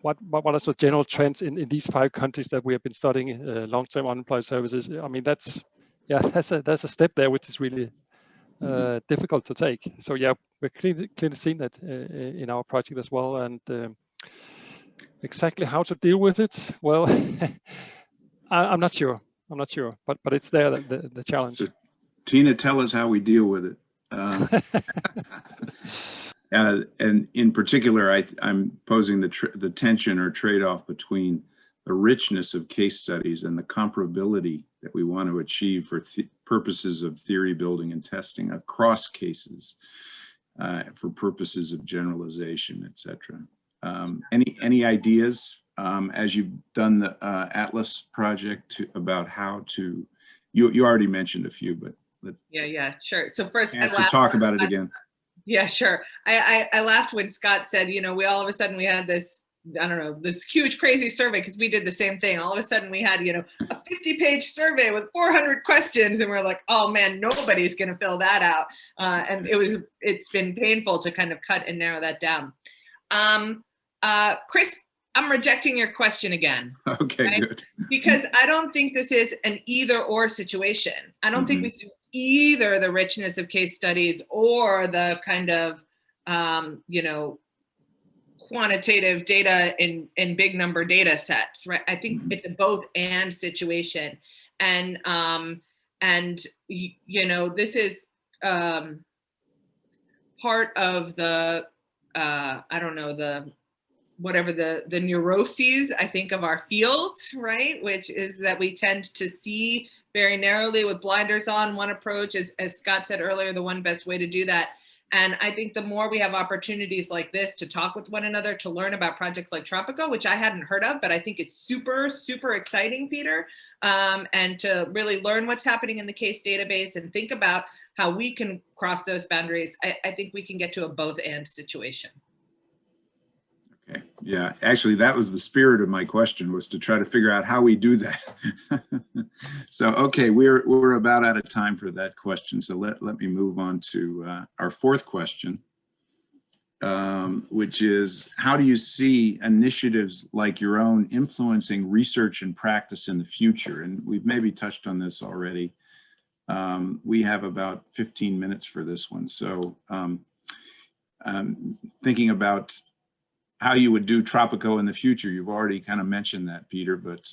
what are the general trends in these 5 countries that we have been studying long-term unemployed services? I mean, that's a step there which is really difficult to take. So yeah, we're clearly seeing that in our project as well, and exactly how to deal with it, well, I'm not sure, but it's there, the challenge. So, Tina, tell us how we deal with it. And in particular, I'm posing the tension or trade-off between the richness of case studies and the comparability that we want to achieve for purposes of theory building and testing across cases, for purposes of generalization, etc. Any ideas as you've done the Atlas project about how to? You already mentioned a few, but let's sure. So first, to talk about it again. Yeah, sure. I laughed when Scott said, we all of a sudden we had this, I don't know, this huge crazy survey, because we did the same thing. All of a sudden we had, a 50-page survey with 400 questions, and we're like, oh man, nobody's going to fill that out. And it's been painful to kind of cut and narrow that down. Chris, I'm rejecting your question again. Okay, right? Good. Because I don't think this is an either-or situation. I don't think we do either the richness of case studies or the kind of, quantitative data in big number data sets, right? I think it's a both and situation. And this is part of the, the neuroses, I think, of our field, right? Which is that we tend to see very narrowly with blinders on one approach, as Scott said earlier, the one best way to do that. And I think the more we have opportunities like this to talk with one another, to learn about projects like Tropico, which I hadn't heard of, but I think it's super, super exciting, Peter, and to really learn what's happening in the case database and think about how we can cross those boundaries, I think we can get to a both and situation. Okay. Yeah, actually, that was the spirit of my question, was to try to figure out how we do that. So, okay, we're about out of time for that question. So let me move on to our 4th question, which is, how do you see initiatives like your own influencing research and practice in the future? And we've maybe touched on this already. We have about 15 minutes for this one. So thinking about how you would do Tropico in the future. You've already kind of mentioned that, Peter, but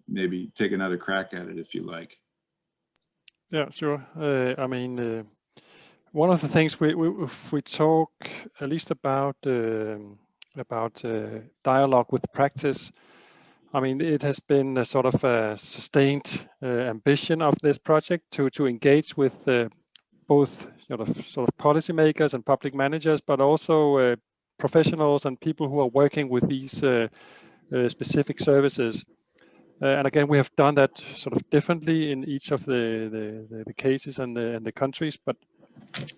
maybe take another crack at it if you like. Yeah, sure. I mean, one of the things if we talk at least about dialogue with practice, I mean, it has been a sort of a sustained ambition of this project to engage with both sort of policymakers and public managers, but also professionals and people who are working with these specific services. And again, we have done that sort of differently in each of the cases and the countries. But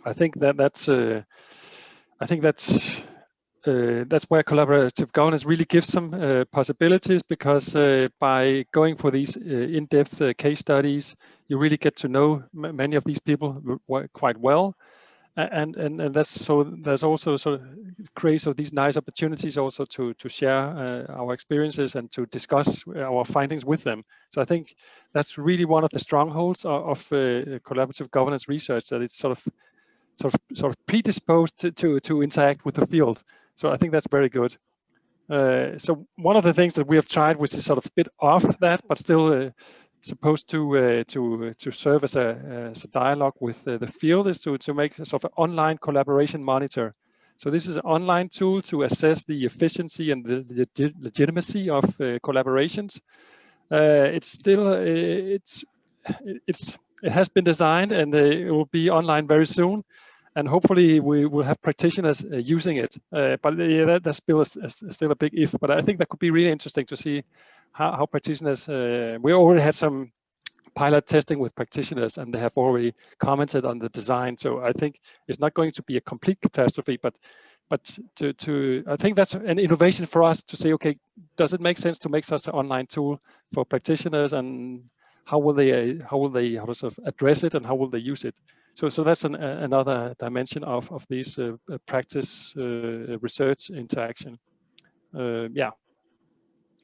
I think that's where collaborative governance really gives some possibilities, because by going for these in-depth case studies, you really get to know many of these people quite well. And that's, so there's also sort of creates these nice opportunities also to share our experiences and to discuss our findings with them. So I think that's really one of the strongholds of collaborative governance research, that it's sort of predisposed to interact with the field. So I think that's very good. So one of the things that we have tried, which is sort of a bit off that, but still supposed to serve as a dialogue with the field, is to make a sort of an online collaboration monitor. So this is an online tool to assess the efficiency and the legitimacy of collaborations. It has been designed, and it will be online very soon, and hopefully we will have practitioners using it. But that's still a big if. But I think that could be really interesting to see how practitioners, we already had some pilot testing with practitioners, and they have already commented on the design. So I think it's not going to be a complete catastrophe, but I think that's an innovation for us to say, okay, does it make sense to make such an online tool for practitioners, and how will they sort of address it, and how will they use it? So that's another dimension of these practice research interaction. Yeah.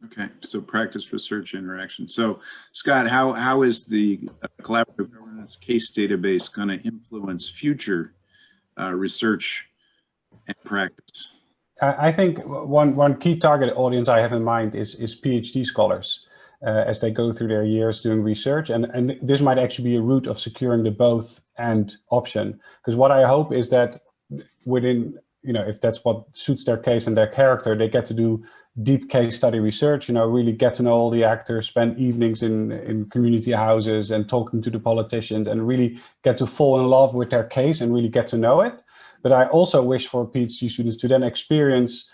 Okay, so practice research interaction. So Scott, how is the collaborative governance case database going to influence future research and practice? I think one key target audience I have in mind is PhD scholars as they go through their years doing research, and this might actually be a route of securing the both and option. Because what I hope is that within, if that's what suits their case and their character, they get to do deep case study research, really get to know all the actors, spend evenings in community houses and talking to the politicians, and really get to fall in love with their case and really get to know it. But I also wish for PhD students to then experience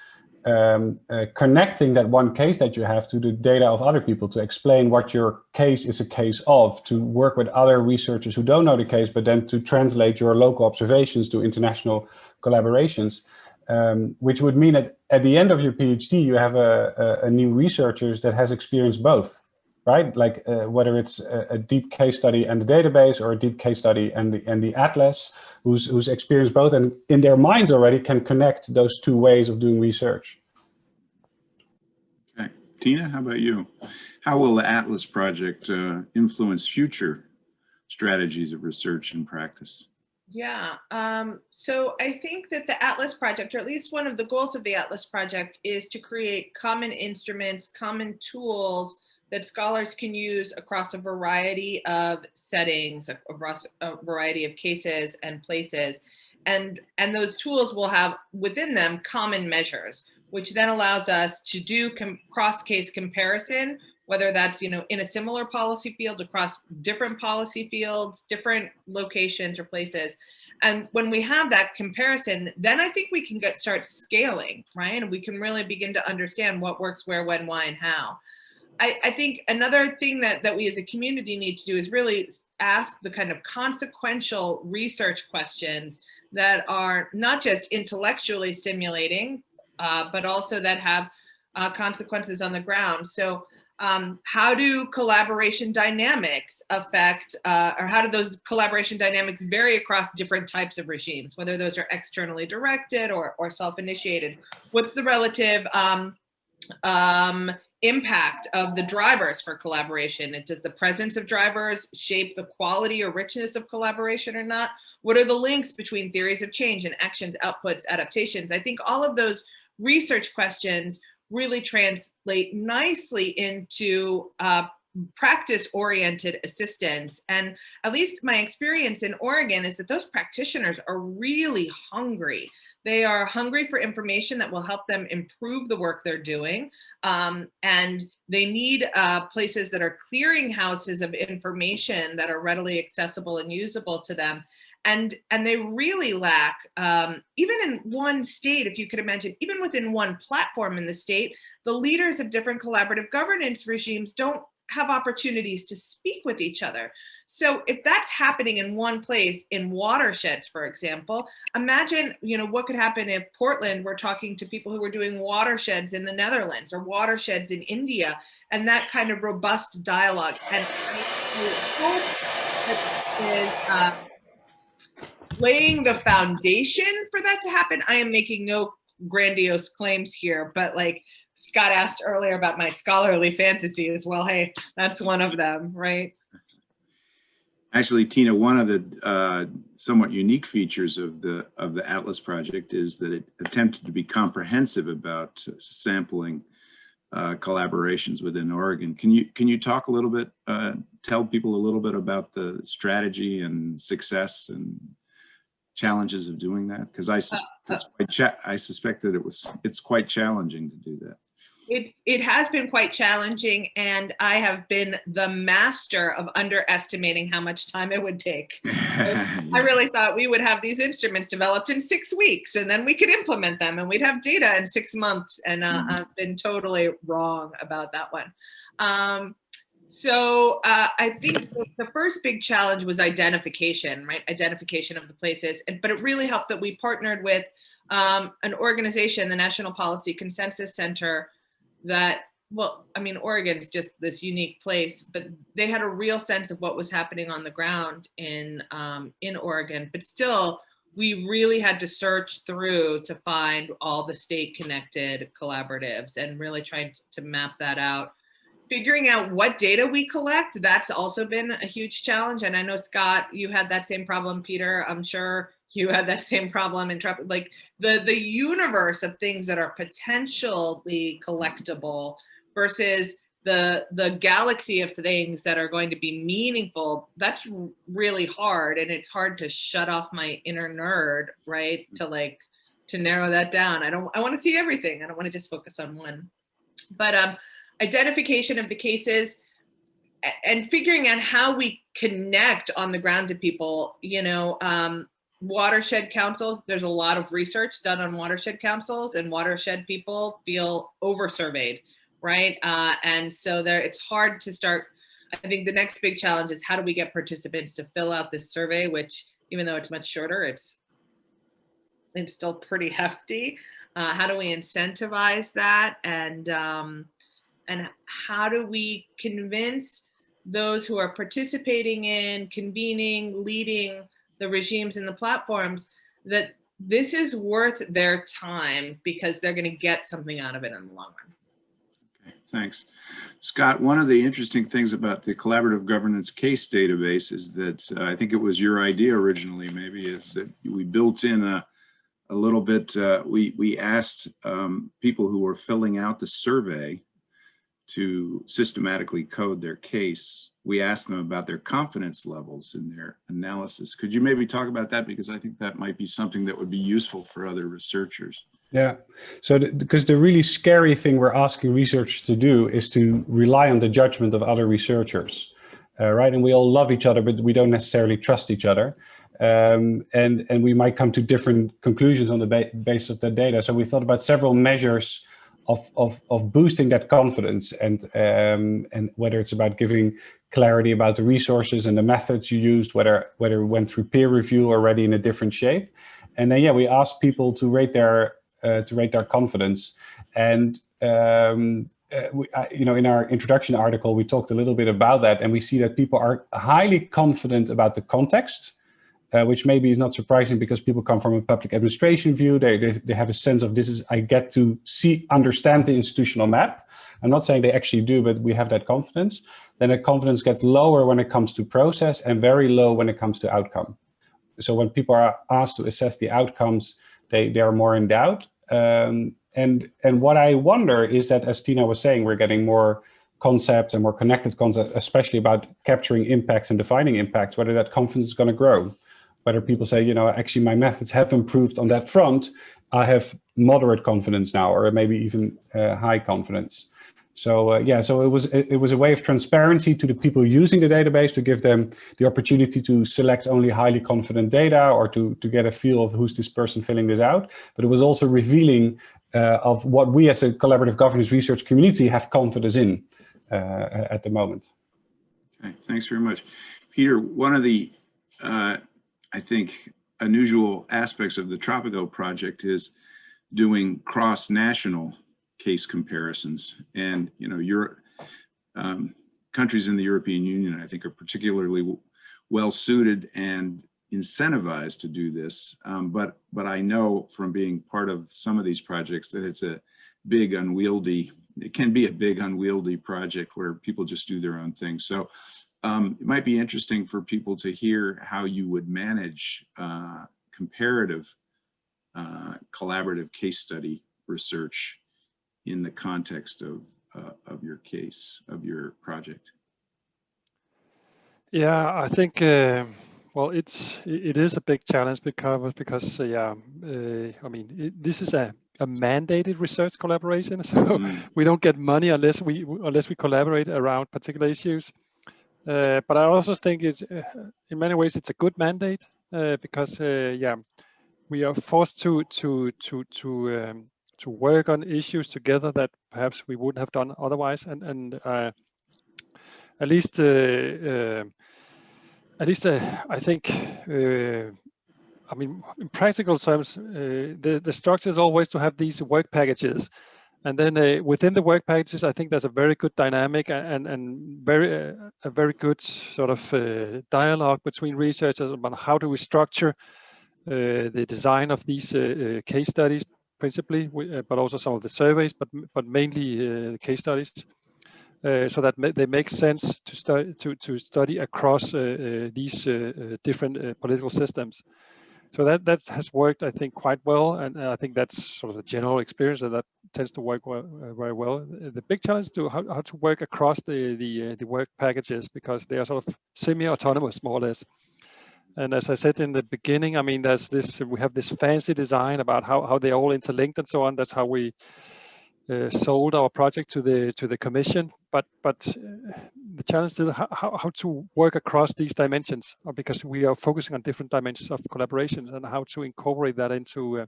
connecting that one case that you have to the data of other people, to explain what your case is a case of, to work with other researchers who don't know the case, but then to translate your local observations to international collaborations, which would mean that at the end of your PhD, you have a new researcher that has experienced both, right? Like whether it's a deep case study and the database, or a deep case study and the atlas, who's experienced both and in their minds already can connect those two ways of doing research. Okay, Tina, how about you? How will the Atlas project influence future strategies of research and practice? Yeah, so I think that the Atlas project, or at least one of the goals of the Atlas project, is to create common instruments, common tools that scholars can use across a variety of settings, across a variety of cases and places. And those tools will have within them common measures, which then allows us to do cross-case comparison, whether that's in a similar policy field across different policy fields, different locations or places. And when we have that comparison, then I think we can start scaling, right? And we can really begin to understand what works where, when, why, and how. I think another thing that we as a community need to do is really ask the kind of consequential research questions that are not just intellectually stimulating, but also that have consequences on the ground. So how do collaboration dynamics affect, or how do those collaboration dynamics vary across different types of regimes, whether those are externally directed or self-initiated? What's the relative impact of the drivers for collaboration? And does the presence of drivers shape the quality or richness of collaboration or not? What are the links between theories of change and actions, outputs, adaptations? I think all of those research questions really translate nicely into practice-oriented assistance. And at least my experience in Oregon is that those practitioners are really hungry. They are hungry for information that will help them improve the work they're doing. And they need places that are clearinghouses of information that are readily accessible and usable to them. And they really lack, even in one state, if you could imagine, even within one platform in the state, the leaders of different collaborative governance regimes don't have opportunities to speak with each other. So if that's happening in one place, in watersheds, for example, imagine, what could happen if Portland were talking to people who were doing watersheds in the Netherlands or watersheds in India, and that kind of robust dialogue. And I hope is laying the foundation for that to happen. I am making no grandiose claims here, but like Scott asked earlier about my scholarly fantasies. Well, hey, that's one of them, right? Actually, Tina, one of the somewhat unique features of the Atlas project is that it attempted to be comprehensive about sampling collaborations within Oregon. Can you talk a little bit, tell people a little bit about the strategy and success and challenges of doing that? Because I suspect that it's quite challenging to do that. It has been quite challenging, and I have been the master of underestimating how much time it would take. I really thought we would have these instruments developed in 6 weeks, and then we could implement them, and we'd have data in 6 months. And I've been totally wrong about that one. So I think the first big challenge was identification, right? Identification of the places. But it really helped that we partnered with an organization, the National Policy Consensus Center, that well, I mean, Oregon's just this unique place, but they had a real sense of what was happening on the ground in Oregon. But still, we really had to search through to find all the state-connected collaboratives and really trying to map that out. Figuring out what data we collect, that's also been a huge challenge. And I know, Scott, you had that same problem. Peter, I'm sure you had that same problem in Tropico. Like the universe of things that are potentially collectible versus the galaxy of things that are going to be meaningful, that's really hard. And it's hard to shut off my inner nerd, right? To narrow that down. I want to see everything. I don't want to just focus on one. But identification of the cases and figuring out how we connect on the ground to people, watershed councils, there's a lot of research done on watershed councils, and watershed people feel over-surveyed, right? And so it's hard to start. I think the next big challenge is how do we get participants to fill out this survey, which even though it's much shorter, it's still pretty hefty. How do we incentivize that? And how do we convince those who are participating in, convening, leading the regimes and the platforms that this is worth their time because they're going to get something out of it in the long run? Okay, thanks. Scott, one of the interesting things about the collaborative governance case database is that I think it was your idea originally, maybe, is that we built in a little bit, we asked people who were filling out the survey to systematically code their case. We asked them about their confidence levels in their analysis. Could you maybe talk about that? Because I think that might be something that would be useful for other researchers. Yeah, so because the really scary thing we're asking researchers to do is to rely on the judgment of other researchers, right? And we all love each other, but we don't necessarily trust each other. And we might come to different conclusions on the basis of that data. So we thought about several measures of boosting that confidence, and whether it's about giving clarity about the resources and the methods you used, whether it went through peer review already in a different shape. And then, we asked people to rate their confidence. And in our introduction article, we talked a little bit about that, and we see that people are highly confident about the context, which maybe is not surprising because people come from a public administration view. They have a sense of I get to understand the institutional map. I'm not saying they actually do, but we have that confidence. Then the confidence gets lower when it comes to process and very low when it comes to outcome. So when people are asked to assess the outcomes, they are more in doubt. And what I wonder is that, as Tina was saying, we're getting more concepts and more connected concepts, especially about capturing impacts and defining impacts, whether that confidence is going to grow. Whether people say, actually my methods have improved on that front, I have moderate confidence now, or maybe even high confidence. So so it was a way of transparency to the people using the database, to give them the opportunity to select only highly confident data, or to get a feel of who's this person filling this out. But it was also revealing of what we as a collaborative governance research community have confidence in at the moment. Okay, thanks very much. Peter, one of the I think unusual aspects of the Tropico project is doing cross-national case comparisons. And, countries in the European Union, I think, are particularly well suited and incentivized to do this. But I know from being part of some of these projects that it can be a big unwieldy project where people just do their own thing. So it might be interesting for people to hear how you would manage comparative collaborative case study research in the context of your case, of your project. Yeah, I think it is a big challenge because this is a mandated research collaboration, so we don't get money unless we collaborate around particular issues. But I also think it's in many ways it's a good mandate because we are forced to work on issues together that perhaps we wouldn't have done otherwise, and at least I think in practical terms the structure is always to have these work packages And then within the work packages, I think there's a very good dynamic and a very good sort of dialogue between researchers about how do we structure the design of these case studies, principally, but also some of the surveys, but mainly the case studies, so that they make sense to study across these different political systems. So that has worked, I think, quite well, and I think that's sort of the general experience that tends to work very well. The big challenge is how to work across the work packages, because they are sort of semi-autonomous, more or less. And as I said in the beginning, I mean, we have this fancy design about how they all interlinked and so on. That's how we sold our project to the commission. But the challenge is how to work across these dimensions, because we are focusing on different dimensions of collaboration, and how to incorporate that into.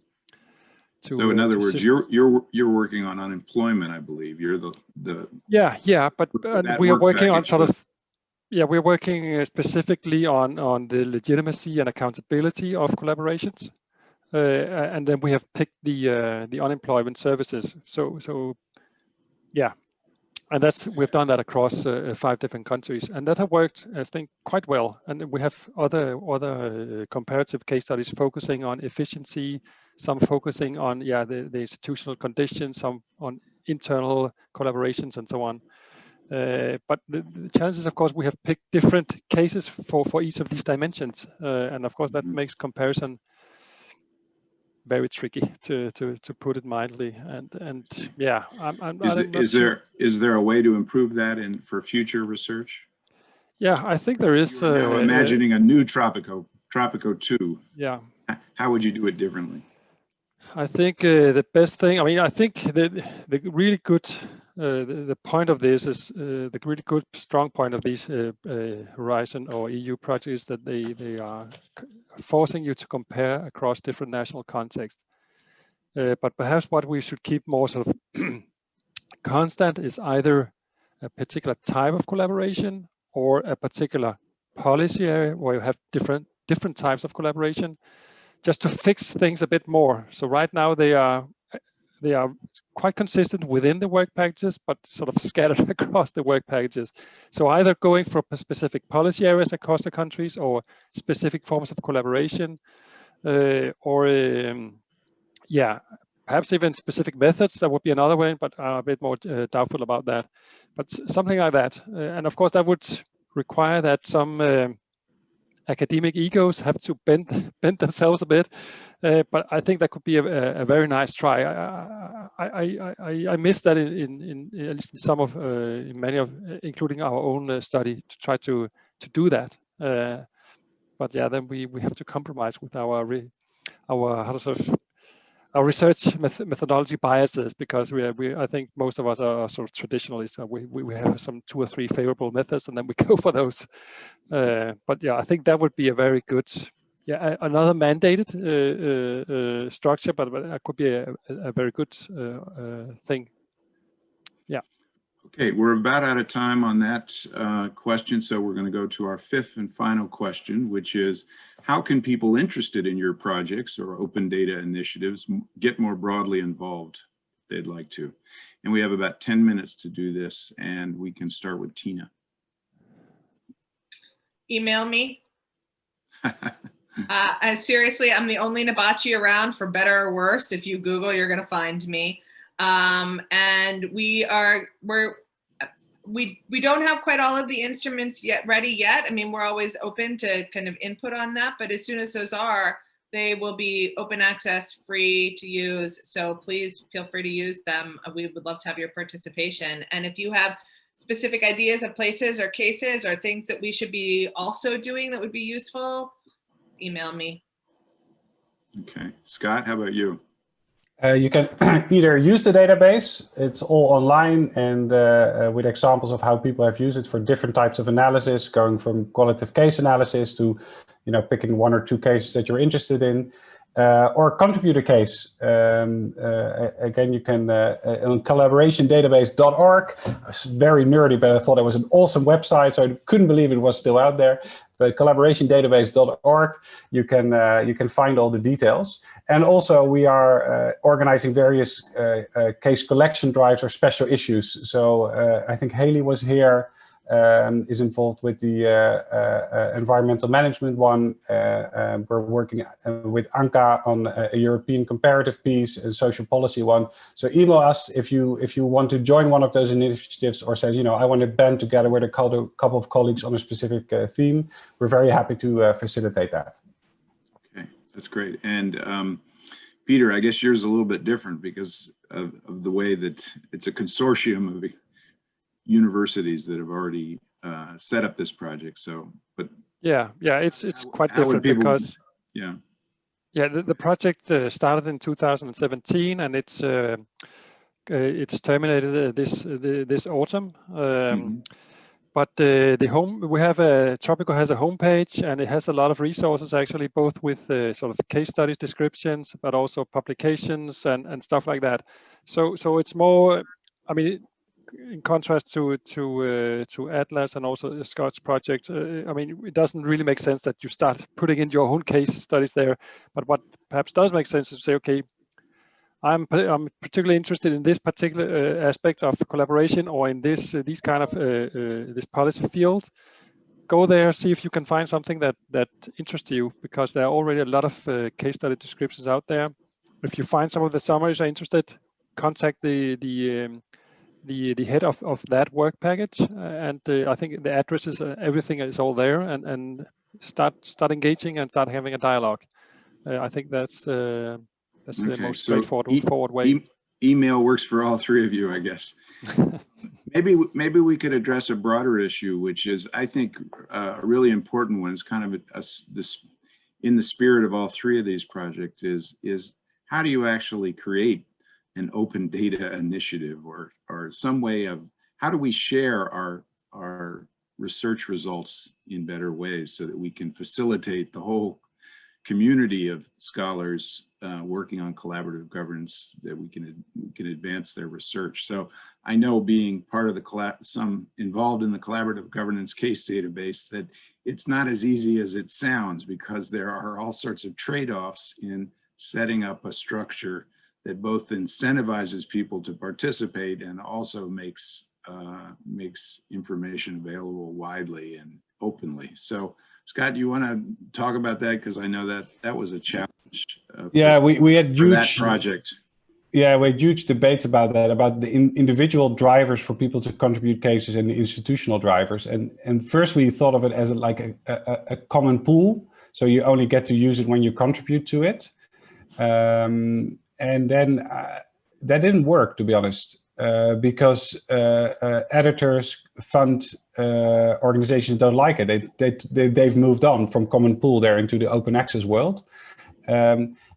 So in other words, you're working on unemployment, I believe. You're the yeah, but we are working on sort of. Yeah, we're working specifically on the legitimacy and accountability of collaborations, and then we have picked the unemployment services. So yeah, and we've done that across 5 different countries, and that have worked, I think, quite well. And we have other comparative case studies focusing on efficiency, some focusing on the institutional conditions, some on internal collaborations, and so on. But the challenge is, of course, we have picked different cases for each of these dimensions, and of course that makes comparison very tricky, to put it mildly. And yeah, is there a way to improve that for future research? Yeah, I think there is. Now imagining a new Tropico 2. Yeah. How would you do it differently? I think the best thing. I mean, I think the really good. The point of this is the really good, strong point of these Horizon or EU projects is that they are forcing you to compare across different national contexts. But perhaps what we should keep more sort of constant is either a particular type of collaboration or a particular policy area where you have different types of collaboration, just to fix things a bit more. So right now they are quite consistent within the work packages, but sort of scattered across the work packages. So either going for specific policy areas across the countries, or specific forms of collaboration, or perhaps even specific methods. That would be another way, but I'm a bit more doubtful about that. But something like that. And of course, that would require that some academic egos have to bend themselves a bit, but I think that could be a very nice try. I missed that in at least some of in many of, including our own study, to try to do that. But yeah, then we have to compromise with our research methodology biases, because I think most of us are sort of traditionalists. We have some 2 or 3 favorable methods, and then we go for those. But yeah, I think that would be a very good, another mandated structure, but that could be a very good thing. Yeah. Okay, we're about out of time on that question, so we're going to go to our 5th and final question, which is, how can people interested in your projects or open data initiatives get more broadly involved if they'd like to? And we have about 10 minutes to do this, and we can start with Tina. Email me. Seriously, I'm the only Nabatchi around, for better or worse. If you Google, you're going to find me. And we don't have quite all of the instruments ready yet. I mean, we're always open to kind of input on that, but as soon as those are, they will be open access, free to use. So please feel free to use them. We would love to have your participation. And if you have specific ideas of places or cases or things that we should be also doing that would be useful, email me. Okay, Scott, how about you? You can either use the database, it's all online, and with examples of how people have used it for different types of analysis, going from qualitative case analysis to, picking 1 or 2 cases that you're interested in, or contribute a case. Again, you can on collaborationdatabase.org. It's very nerdy, but I thought it was an awesome website, so I couldn't believe it was still out there. but collaborationdatabase.org, you can find all the details. And also we are organizing various case collection drives or special issues. So I think Haley was here, is involved with the environmental management one. We're working with Anka on a European comparative piece, a social policy one. So email us if you want to join one of those initiatives, or say, you know, I want to band together with a couple of colleagues on a specific theme. We're very happy to facilitate that. Okay, that's great. And Peter, I guess yours is a little bit different because of the way that it's a consortium of universities that have already set up this project. So, but yeah, it's quite different because the project started in 2017 and it's terminated this autumn. But we have Tropico has a homepage, and it has a lot of resources actually, both with sort of case study descriptions, but also publications and stuff like that. So it's more, I mean, in contrast to Atlas and also the Scots project, I mean, it doesn't really make sense that you start putting in your own case studies there. But what perhaps does make sense is to say, okay, I'm particularly interested in this particular aspect of collaboration, or in this these kind of this policy field. Go there, see if you can find something that interests you, because there are already a lot of case study descriptions out there. If you find some of the summaries are interested, contact the head of that work package, and I think the addresses, everything is all there, and start engaging and start having a dialogue. I think that's the most straightforward way. Email works for all three of you, I guess. Maybe we could address a broader issue, which is, I think, a really important one. It's kind of this in the spirit of all three of these projects is how do you actually create an open data initiative, or some way of how do we share our research results in better ways so that we can facilitate the whole community of scholars working on collaborative governance, that we can advance their research. So I know, being part of some involved in the collaborative governance case database, that it's not as easy as it sounds, because there are all sorts of trade-offs in setting up a structure that both incentivizes people to participate and also makes information available widely and openly. So Scott, do you want to talk about that? Because I know that was a challenge. We had huge that project. Yeah, we had huge debates about that, about the individual drivers for people to contribute cases and the institutional drivers. And first we thought of it as like a common pool, so you only get to use it when you contribute to it. And then that didn't work, to be honest, because editors, fund organizations don't like it. They've moved on from common pool there into the open access world.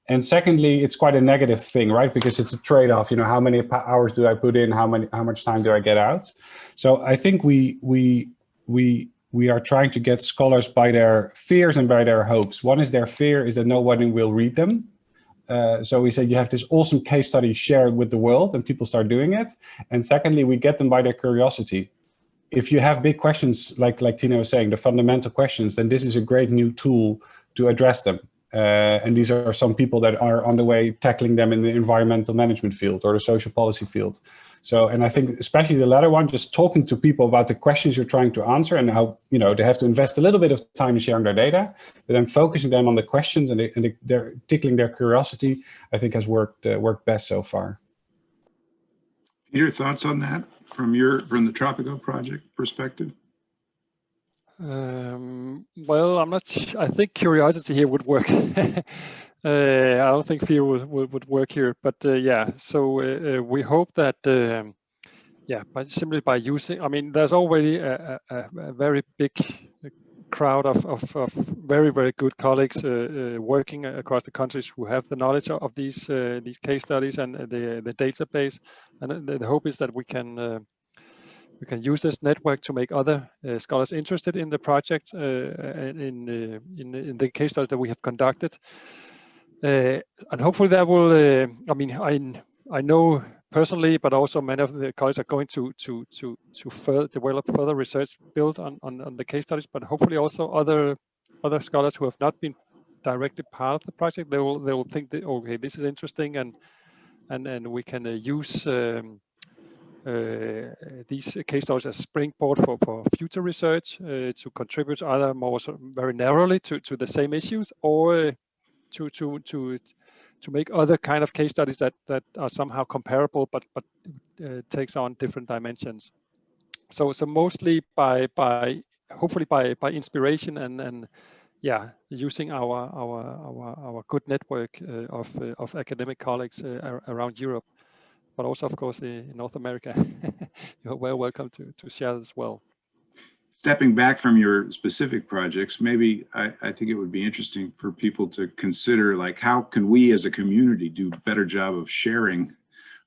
And secondly, it's quite a negative thing, right? Because it's a trade-off. You know, how many hours do I put in? How much time do I get out? So I think we are trying to get scholars by their fears and by their hopes. One is their fear is that nobody will read them. So we said you have this awesome case study shared with the world, and people start doing it. And secondly, we get them by their curiosity. If you have big questions, like Tina was saying, the fundamental questions, then this is a great new tool to address them. And these are some people that are on the way tackling them in the environmental management field or the social policy field. So, and I think especially the latter one, just talking to people about the questions you're trying to answer and how, you know, they have to invest a little bit of time in sharing their data, but then focusing them on the questions and they're tickling their curiosity, I think has worked best so far. Peter, thoughts on that from the Tropico Project perspective? Well, I'm not. I think curiosity here would work. I don't think fear would work here, but yeah. So we hope that simply by using. I mean, there's already a very big crowd of very, very good colleagues working across the countries who have the knowledge of these case studies and the database, and the hope is that we can use this network to make other scholars interested in the project in the case studies that we have conducted, and hopefully that will. I mean, I know personally, but also many of the colleagues are going to further develop further research built on the case studies, but hopefully also other scholars who have not been directly part of the project, they will think that, okay, this is interesting, and we can use these case studies as springboard for future research to contribute either more very narrowly to the same issues, or to make other kind of case studies that are somehow comparable, but takes on different dimensions. So mostly by hopefully by inspiration and yeah, using our good network of academic colleagues around Europe, but also of course in North America. You're well welcome to share as well. Stepping back from your specific projects, maybe I think it would be interesting for people to consider, like, how can we as a community do a better job of sharing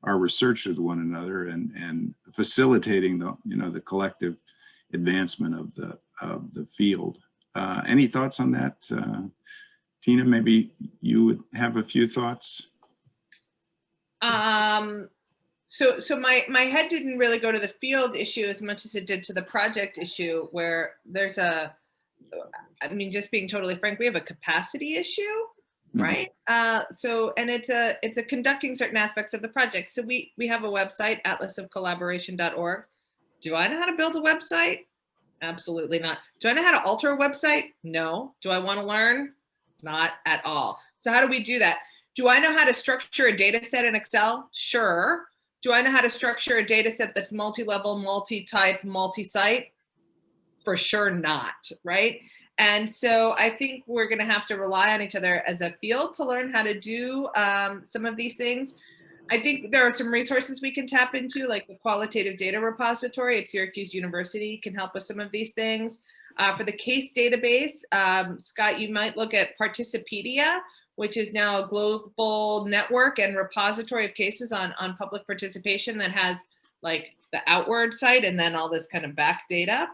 our research with one another and facilitating the collective advancement of the field. Any thoughts on that? Tina, maybe you would have a few thoughts. So my head didn't really go to the field issue as much as it did to the project issue, where there's just being totally frank, we have a capacity issue, right? And it's a conducting certain aspects of the project. So we have a website, atlasofcollaboration.org. Do I know how to build a website? Absolutely not. Do I know how to alter a website? No. Do I want to learn? Not at all. So how do we do that? Do I know how to structure a data set in Excel? Sure. Do I know how to structure a data set that's multi-level, multi-type, multi-site? For sure not, right? And so I think we're going to have to rely on each other as a field to learn how to do some of these things. I think there are some resources we can tap into, like the qualitative data repository at Syracuse University can help with some of these things. For the case database, Scott, you might look at Participedia, which is now a global network and repository of cases on public participation that has like the outward site and then all this kind of back data.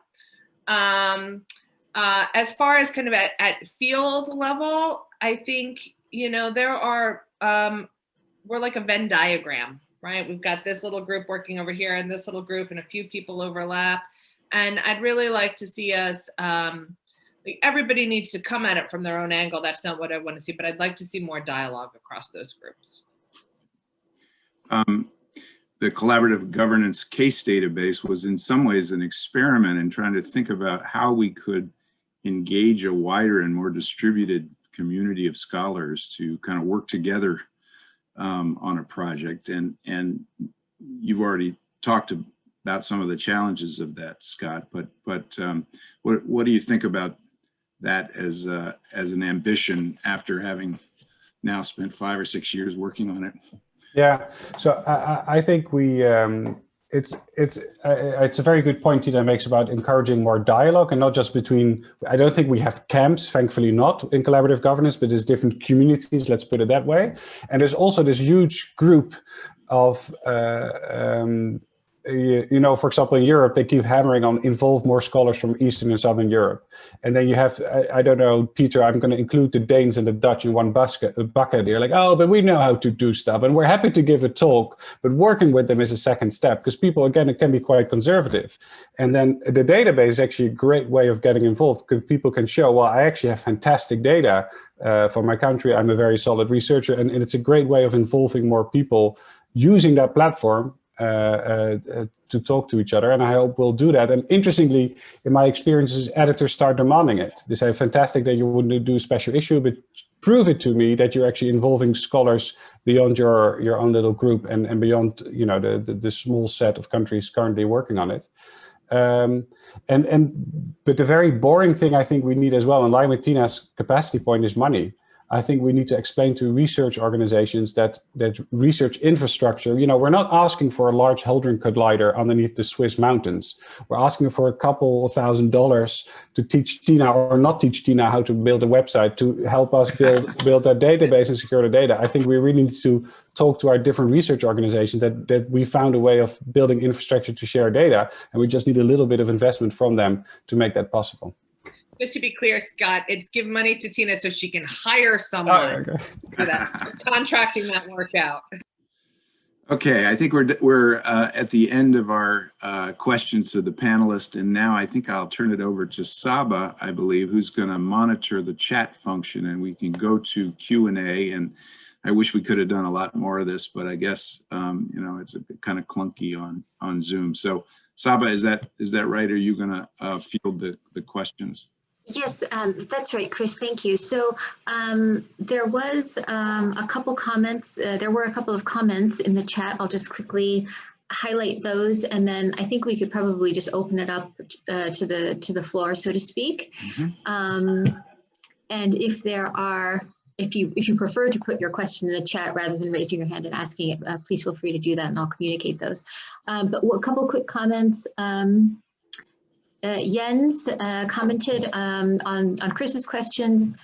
As far as kind of at field level, I think, there are, we're like a Venn diagram, right? We've got this little group working over here and this little group and a few people overlap. And I'd really like to see us, everybody needs to come at it from their own angle. That's not what I want to see, but I'd like to see more dialogue across those groups. The collaborative governance case database was in some ways an experiment in trying to think about how we could engage a wider and more distributed community of scholars to kind of work together on a project. And you've already talked about some of the challenges of that, Scott, but what do you think about that as an ambition after having now spent 5 or 6 years working on it? Yeah, so I think it's a very good point Tina makes about encouraging more dialogue, and not just between, I don't think we have camps, thankfully not, in collaborative governance, but there's different communities, let's put it that way. And there's also this huge group of for example, in Europe, they keep hammering on involve more scholars from Eastern and Southern Europe. And then you have, I don't know, Peter, I'm going to include the Danes and the Dutch in one bucket. They're like, oh, but we know how to do stuff. And we're happy to give a talk, but working with them is a second step, because people, again, it can be quite conservative. And then the database is actually a great way of getting involved, because people can show, well, I actually have fantastic data for my country. I'm a very solid researcher. And it's a great way of involving more people using that platform to talk to each other, and I hope we'll do that. And interestingly, in my experiences, editors start demanding it. They say, fantastic that you wouldn't do a special issue, but prove it to me that you're actually involving scholars beyond your own little group and beyond the small set of countries currently working on it. But the very boring thing I think we need as well, in line with Tina's capacity point, is money. I think we need to explain to research organizations that research infrastructure, we're not asking for a large Hadron Collider underneath the Swiss mountains. We're asking for a couple of $1,000s to teach Tina or not teach Tina how to build a website, to help us build that database and secure the data. I think we really need to talk to our different research organizations that we found a way of building infrastructure to share data, and we just need a little bit of investment from them to make that possible. Just to be clear, Scott, it's give money to Tina so she can hire someone to do that. Contracting that work out. Okay, I think we're at the end of our questions to the panelists, and now I think I'll turn it over to Saba, I believe, who's going to monitor the chat function, and we can go to Q&A. And I wish we could have done a lot more of this, but I guess you know, it's a bit kind of clunky on Zoom. So Saba, is that right? Are you going to field the questions? Yes, that's right, Chris. Thank you. So there was a couple comments. There were a couple of comments in the chat. I'll just quickly highlight those, and then I think we could probably just open it up to the floor, so to speak. Mm-hmm. And if there are, if you prefer to put your question in the chat rather than raising your hand and asking it, please feel free to do that, and I'll communicate those. But a couple quick comments. Jens commented on Chris's question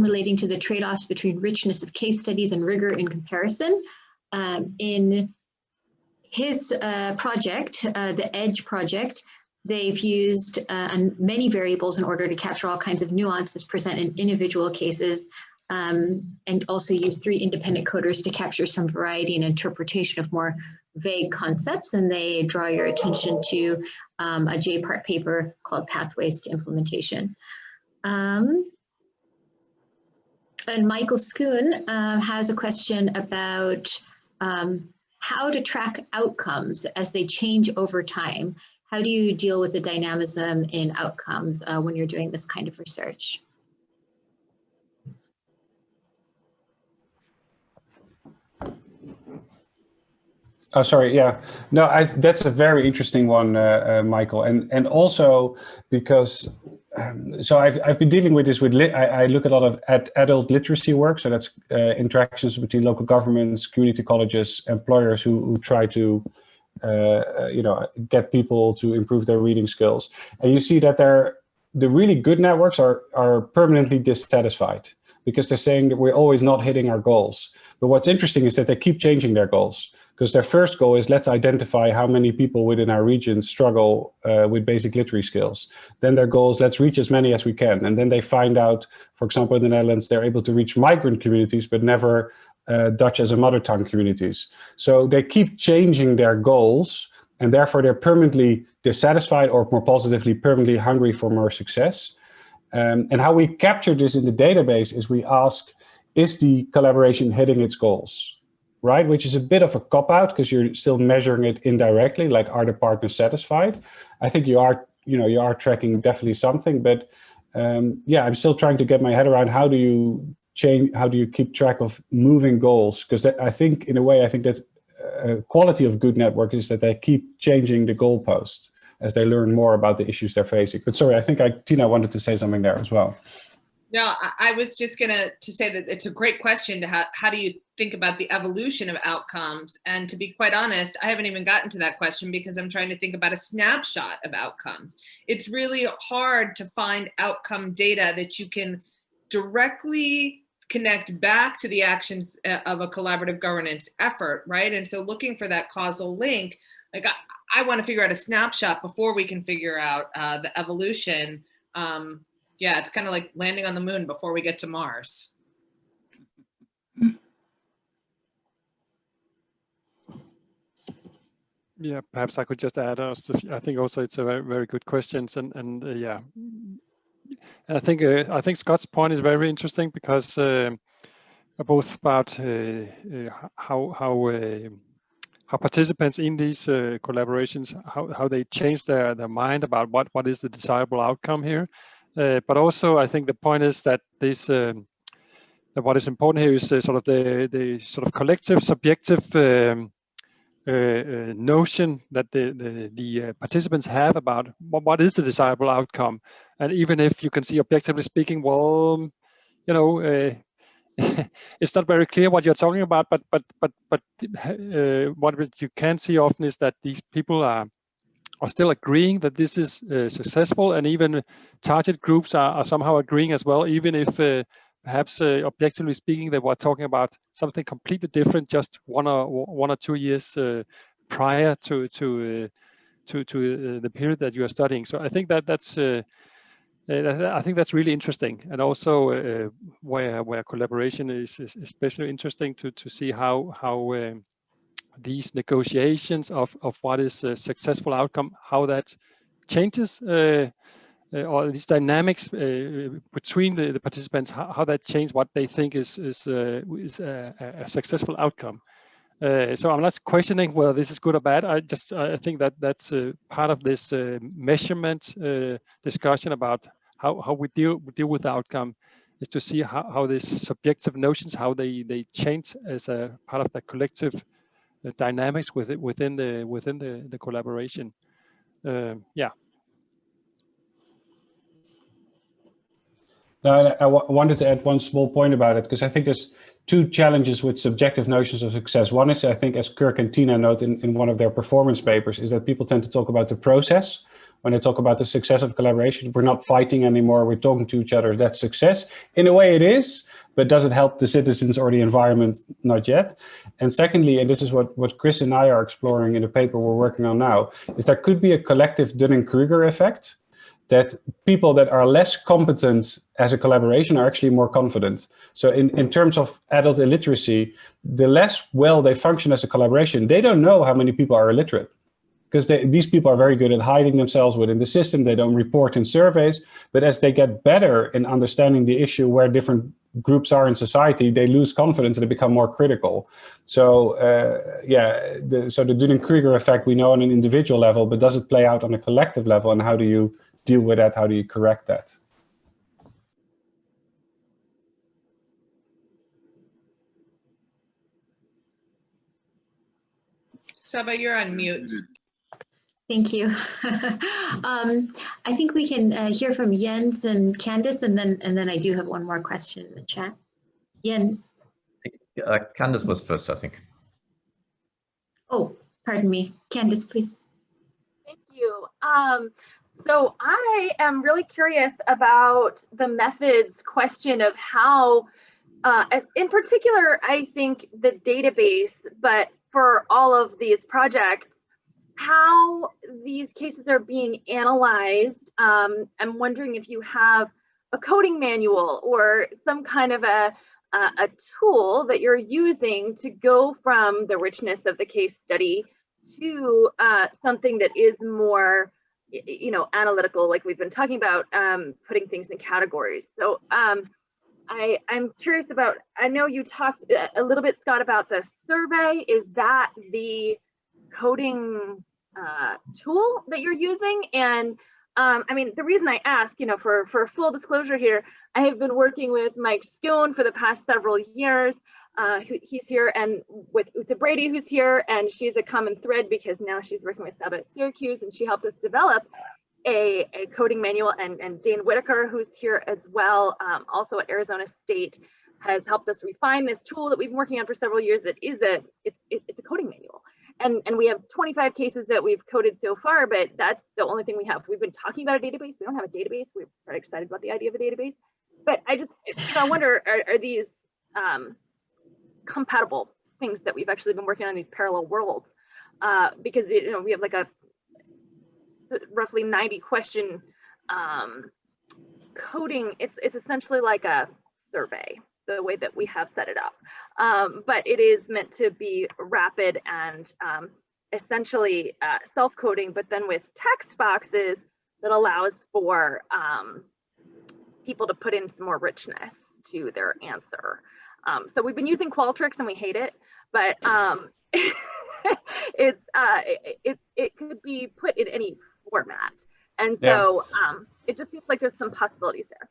relating to the trade-offs between richness of case studies and rigor in comparison. In his project, the EDGE project, they've used many variables in order to capture all kinds of nuances present in individual cases, and also use 3 independent coders to capture some variety and interpretation of more vague concepts. And they draw your attention to a J-part paper called Pathways to Implementation. And Michael Schoon has a question about how to track outcomes as they change over time. How do you deal with the dynamism in outcomes when you're doing this kind of research? Oh, sorry. Yeah, no, that's a very interesting one, Michael, and also because so I've been dealing with this with I look at a lot of adult literacy work, so that's interactions between local governments, community colleges, employers who try to you know, get people to improve their reading skills, and you see that the really good networks are permanently dissatisfied because they're saying that we're always not hitting our goals. But what's interesting is that they keep changing their goals. Because their first goal is, let's identify how many people within our region struggle with basic literacy skills. Then their goal is, let's reach as many as we can. And then they find out, for example, in the Netherlands, they're able to reach migrant communities, but never Dutch as a mother tongue communities. So they keep changing their goals, and therefore they're permanently dissatisfied, or more positively, permanently hungry for more success. And how we capture this in the database is we ask, is the collaboration hitting its goals? Right, which is a bit of a cop-out because you're still measuring it indirectly, like, are the partners satisfied? I think you are tracking definitely something, but yeah, I'm still trying to get my head around how do you keep track of moving goals? Because I think, in a way, I think that quality of good network is that they keep changing the goalpost as they learn more about the issues they're facing. But sorry, I think Tina wanted to say something there as well. No, I was just gonna say that it's a great question to how do you think about the evolution of outcomes? And to be quite honest, I haven't even gotten to that question because I'm trying to think about a snapshot of outcomes. It's really hard to find outcome data that you can directly connect back to the actions of a collaborative governance effort, right? And so looking for that causal link, like I want to figure out a snapshot before we can figure out the evolution. Yeah, it's kind of like landing on the moon before we get to Mars. Yeah, perhaps I could just add. I think also it's a very, very good question, and yeah, and I think Scott's point is very interesting because both about how participants in these collaborations, how they change their mind about what is the desirable outcome here. But also, I think the point is that this that what is important here is sort of the sort of collective subjective notion that the participants have about what is the desirable outcome, and even if you can see objectively speaking, well, you know, it's not very clear what you're talking about, but what you can see often is that these people are still agreeing that this is successful, and even target groups are somehow agreeing as well, even if perhaps objectively speaking they were talking about something completely different just one or 2 years prior to the period that you are studying. So I think that's really interesting, and also where collaboration is especially interesting to see how these negotiations of what is a successful outcome, how that changes, or these dynamics between the participants, how that changes what they think is a successful outcome. So I'm not questioning whether this is good or bad. I think that that's part of this measurement discussion about how we deal with the outcome, is to see how these subjective notions, how they change as a part of the collective dynamics within the collaboration. Yeah. Now, I wanted to add one small point about it, because I think there's two challenges with subjective notions of success. One is, I think, as Kirk and Tina note in one of their performance papers, is that people tend to talk about the process. When they talk about the success of collaboration, we're not fighting anymore, we're talking to each other, that's success. In a way it is, but does it help the citizens or the environment? Not yet. And secondly, and this is what Chris and I are exploring in the paper we're working on now, is there could be a collective Dunning-Kruger effect, that people that are less competent as a collaboration are actually more confident. So in terms of adult illiteracy, the less well they function as a collaboration, they don't know how many people are illiterate, because these people are very good at hiding themselves within the system. They don't report in surveys, but as they get better in understanding the issue where different groups are in society, they lose confidence and they become more critical. So so the Dunning-Kruger effect we know on an individual level, but does it play out on a collective level, and how do you deal with that? How do you correct that? Saba, you're on mute. Thank you. I think we can hear from Jens and Candice, and then I do have one more question in the chat. Jens. Candice was first, I think. Oh, pardon me. Candice, please. Thank you. So I am really curious about the methods question of how, in particular, I think the database, but for all of these projects, how these cases are being analyzed. I'm wondering if you have a coding manual or some kind of a tool that you're using to go from the richness of the case study to something that is more, analytical, like we've been talking about, putting things in categories. So I'm curious about, I know you talked a little bit, Scott, about the survey. Is that the coding tool that you're using? And I mean, the reason I ask, for full disclosure here, I have been working with Mike Schoen for the past several years. He's here, and with Uta Brady, who's here, and she's a common thread because now she's working with Saba at Syracuse, and she helped us develop a coding manual, and Dane Whitaker, who's here as well, also at Arizona State, has helped us refine this tool that we've been working on for several years. That is it's a coding manual. And we have 25 cases that we've coded so far, but that's the only thing we have. We've been talking about a database. We don't have a database. We're very excited about the idea of a database. But I wonder, are these compatible things that we've actually been working on, these parallel worlds? Because we have like a roughly 90 question coding. It's essentially like a survey, the way that we have set it up, but it is meant to be rapid and essentially self-coding, but then with text boxes that allows for people to put in some more richness to their answer. So we've been using Qualtrics and we hate it, but it could be put in any format, and so it just seems like there's some possibilities there.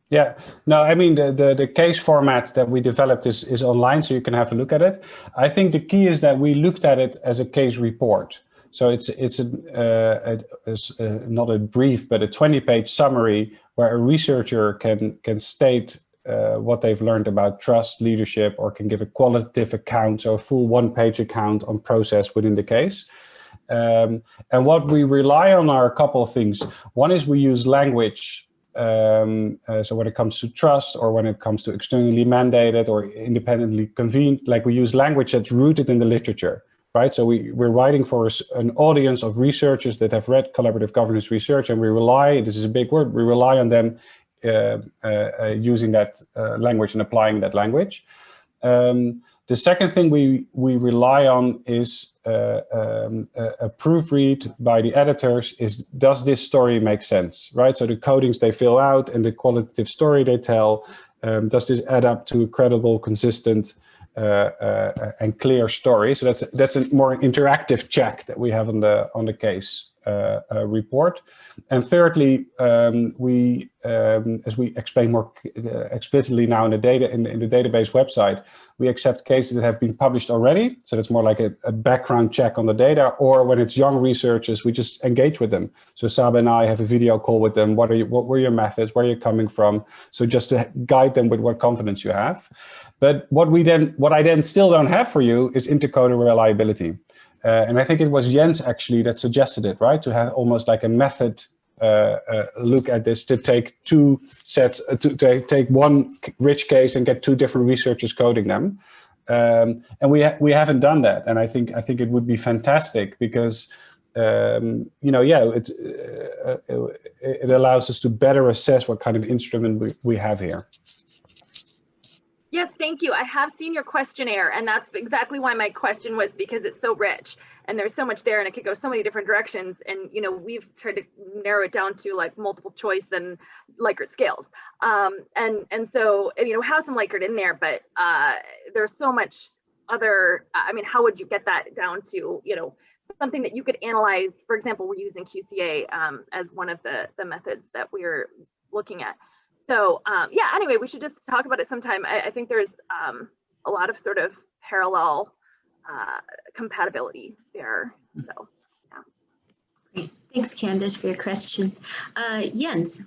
Yeah, no, I mean, the case format that we developed is online, so you can have a look at it. I think the key is that we looked at it as a case report. So it's not a brief, but a 20-page summary where a researcher can state what they've learned about trust, leadership, or can give a qualitative account, so a full one-page account on process within the case. And what we rely on are a couple of things. One is we use language. So when it comes to trust, or when it comes to externally mandated or independently convened, like we use language that's rooted in the literature, right? So we're writing for an audience of researchers that have read collaborative governance research, and we rely, this is a big word, we rely on them using that language and applying that language. The second thing we rely on is a proofread by the editors is, does this story make sense, right? So the codings they fill out and the qualitative story they tell, does this add up to a credible, consistent, and clear story? So that's a more interactive check that we have on the case report. And thirdly, we, as we explain more explicitly now in the database website, we accept cases that have been published already. So that's more like a background check on the data, or when it's young researchers, we just engage with them. So Saba and I have a video call with them. What were your methods? Where are you coming from? So just to guide them with what confidence you have. But what I then still don't have for you is intercoder reliability. And I think it was Jens actually that suggested it, right? To have almost like a method look at this, to take two sets, to take one rich case and get two different researchers coding them. And we haven't done that. And I think it would be fantastic because, it allows us to better assess what kind of instrument we have here. Yes, thank you. I have seen your questionnaire, and that's exactly why my question was, because it's so rich and there's so much there and it could go so many different directions. And, we've tried to narrow it down to like multiple choice and Likert scales. And so, have some Likert in there, but there's so much other, how would you get that down to, something that you could analyze? For example, we're using QCA as one of the methods that we're looking at. So anyway, we should just talk about it sometime. I think there's a lot of sort of parallel compatibility there. So, yeah. Great. Thanks, Candace, for your question. Jens.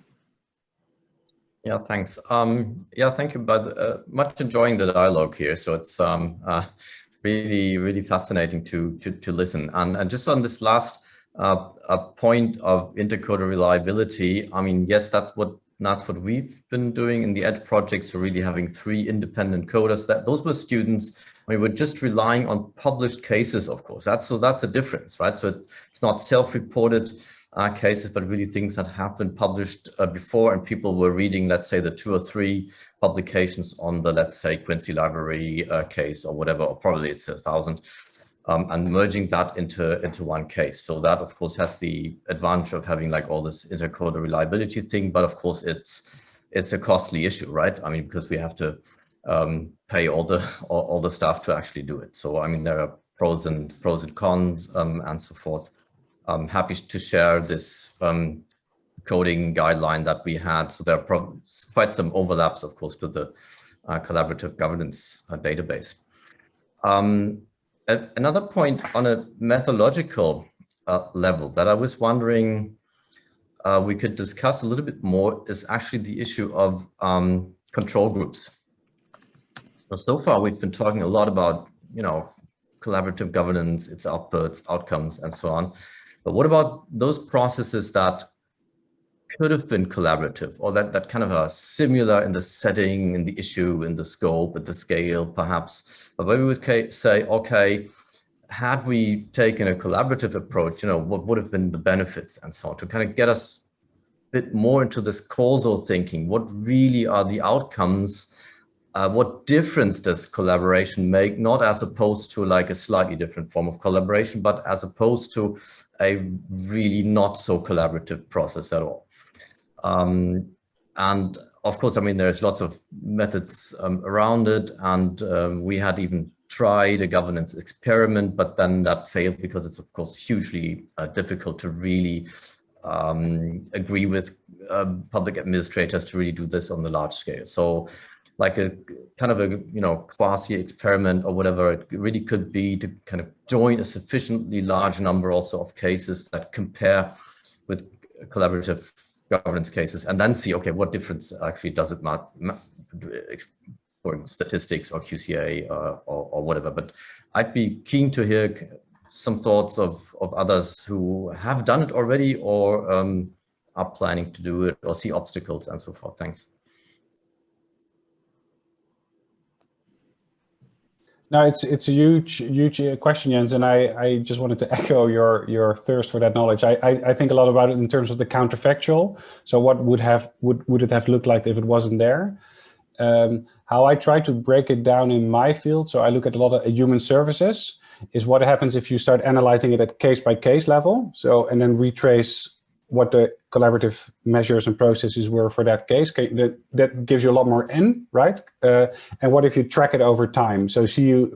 Yeah, thanks. Thank you. But much enjoying the dialogue here. So it's really, really fascinating to listen. And just on this last point of intercoder reliability, yes, that's what we've been doing in the EDGE project. So really having 3 independent coders. Those were students. We're just relying on published cases, of course. That's a difference, right? So it's not self-reported cases, but really things that have been published before, and people were reading, let's say, the 2 or 3 publications on the, let's say, Quincy Library case or whatever, or probably it's 1,000. And merging that into one case. So that, of course, has the advantage of having like all this intercoder reliability thing, but of course it's a costly issue, right? Because we have to pay all the staff to actually do it. So there are pros and cons and so forth. I'm happy to share this coding guideline that we had. So there are quite some overlaps, of course, with the collaborative governance database. Another point on a methodological level that I was wondering we could discuss a little bit more is actually the issue of control groups. So far, we've been talking a lot about, collaborative governance, its outputs, outcomes, and so on. But what about those processes that could have been collaborative, or that kind of are similar in the setting, in the issue, in the scope, at the scale, perhaps? But where we would say, okay, had we taken a collaborative approach, what would have been the benefits and so on, to kind of get us a bit more into this causal thinking. What really are the outcomes? What difference does collaboration make? Not as opposed to like a slightly different form of collaboration, but as opposed to a really not so collaborative process at all. And of course, there's lots of methods around it, and we had even tried a governance experiment, but then that failed because it's of course hugely difficult to really agree with public administrators to really do this on the large scale. So like a kind of a quasi experiment or whatever it really could be, to kind of join a sufficiently large number also of cases that compare with collaborative governance cases, and then see, okay, what difference actually does it for statistics or QCA or whatever. But I'd be keen to hear some thoughts of others who have done it already, or are planning to do it, or see obstacles and so forth. Thanks. No, it's a huge question, Jens, and I just wanted to echo your thirst for that knowledge. I think a lot about it in terms of the counterfactual. So what would it have looked like if it wasn't there? How I try to break it down in my field, so I look at a lot of human services, is what happens if you start analyzing it at case-by-case level. So, and then retrace what the collaborative measures and processes were for that case. That gives you a lot more in, right? And what if you track it over time? So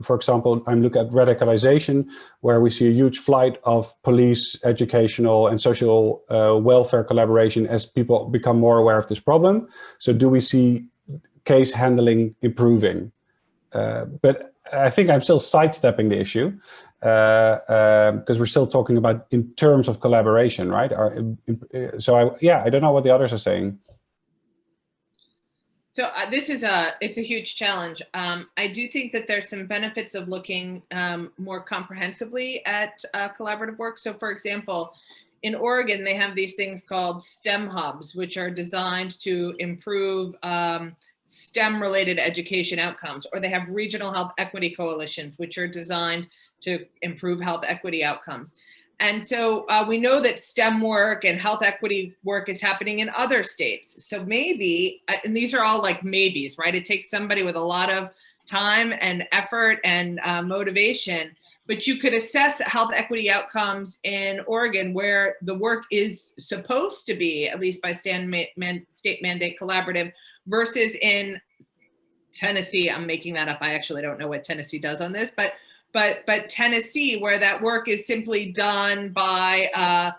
for example, I'm looking at radicalization, where we see a huge flight of police, educational, and social welfare collaboration as people become more aware of this problem. So do we see case handling improving? But I think I'm still sidestepping the issue, because we're still talking about in terms of collaboration, right? I don't know what the others are saying. So it's a huge challenge. I do think that there's some benefits of looking more comprehensively at collaborative work. So for example, in Oregon, they have these things called STEM hubs, which are designed to improve STEM-related education outcomes, or they have regional health equity coalitions, which are designed to improve health equity outcomes. And so we know that STEM work and health equity work is happening in other states. So maybe, and these are all like maybes, right? It takes somebody with a lot of time and effort and motivation, but you could assess health equity outcomes in Oregon, where the work is supposed to be, at least by state mandate collaborative, versus in Tennessee. I'm making that up. I actually don't know what Tennessee does on this, but Tennessee, where that work is simply done by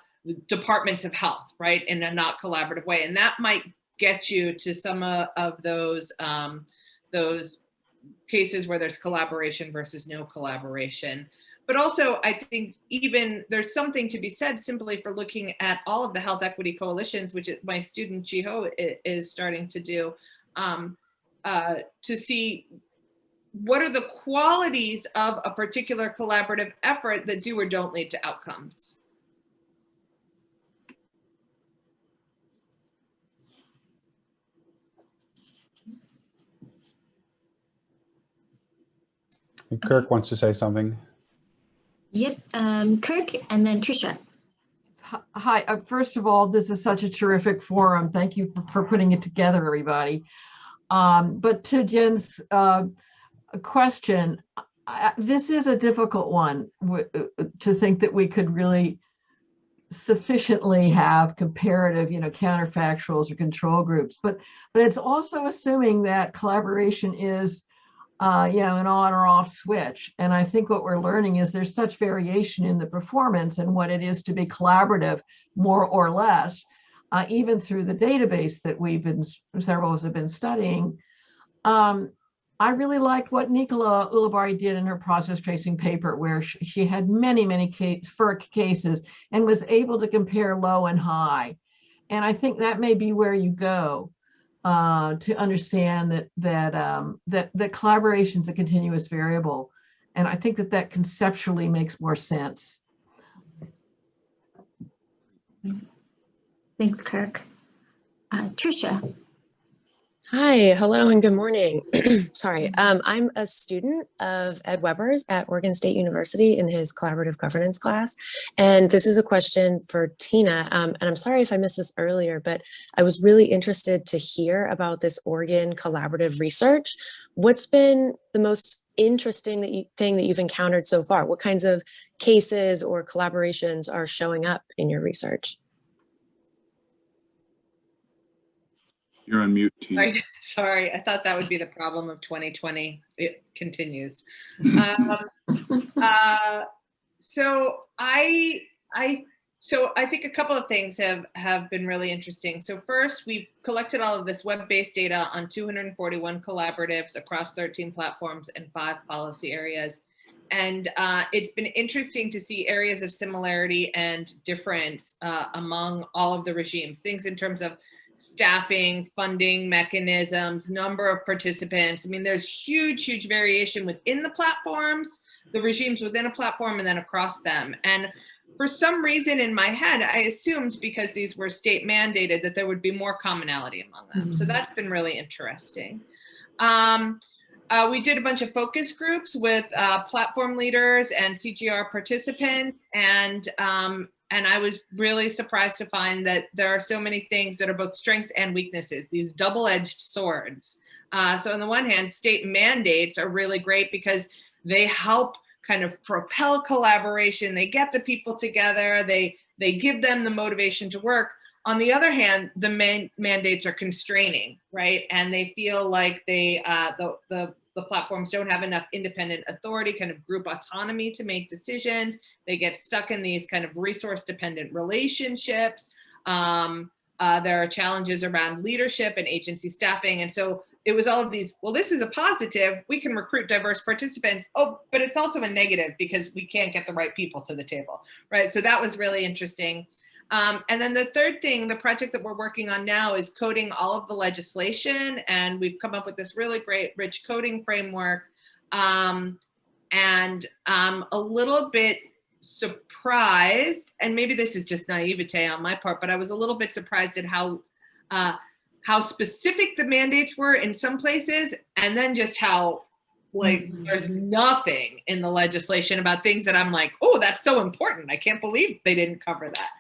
departments of health, right, in a not collaborative way. And that might get you to some of those cases where there's collaboration versus no collaboration. But also, I think even there's something to be said simply for looking at all of the health equity coalitions, which my student Jiho is starting to do, to see what are the qualities of a particular collaborative effort that do or don't lead to outcomes. Kirk wants to say something. Yep, Kirk, and then Trisha. Hi, first of all, this is such a terrific forum. Thank you for putting it together, everybody. But to Jen's question, this is a difficult one to think that we could really sufficiently have comparative, counterfactuals or control groups. But it's also assuming that collaboration is an on or off switch. And I think what we're learning is there's such variation in the performance and what it is to be collaborative, more or less, even through the database that several of us have been studying. I really liked what Nicola Ulibarri did in her process tracing paper, where she had many FERC cases and was able to compare low and high. And I think that may be where you go to understand that collaboration is a continuous variable. And I think that conceptually makes more sense. Thanks, Kirk. Trisha. Hi, hello, and good morning. Sorry, I'm a student of Ed Weber's at Oregon State University in his collaborative governance class. And this is a question for Tina. And I'm sorry if I missed this earlier, but I was really interested to hear about this Oregon collaborative research. What's been the most interesting thing that you've encountered so far? What kinds of cases or collaborations are showing up in your research? You're on mute, Tina. Sorry, I thought that would be the problem of 2020. It continues. So I think a couple of things have been really interesting. So first, we've collected all of this web-based data on 241 collaboratives across 13 platforms and 5 policy areas. And it's been interesting to see areas of similarity and difference among all of the regimes, things in terms of staffing, funding mechanisms, number of participants. I mean, there's huge variation within the platforms, the regimes within a platform, and then across them. And for some reason in my head, I assumed because these were state mandated that there would be more commonality among them. So that's been really interesting. We did a bunch of focus groups with platform leaders and CGR participants, and I was really surprised to find that there are so many things that are both strengths and weaknesses, these double-edged swords So on the one hand, state mandates are really great because they help kind of propel collaboration. They get the people together. They give them the motivation to work. On the other hand, the mandates are constraining, right? And they feel like the platforms don't have enough independent authority, kind of group autonomy to make decisions. They get stuck in these kind of resource-dependent relationships. There are challenges around leadership and agency staffing. And so it was all of these, well, this is a positive, we can recruit diverse participants. Oh, but it's also a negative because we can't get the right people to the table, right? So that was really interesting. And then the third thing, the project that we're working on now is coding all of the legislation. And we've come up with this really great, rich coding framework. And I'm a little bit surprised, and maybe this is just naivete on my part, but I was a little bit surprised at how specific the mandates were in some places, and then just how like there's nothing in the legislation about things that I'm like, oh, that's so important. I can't believe they didn't cover that.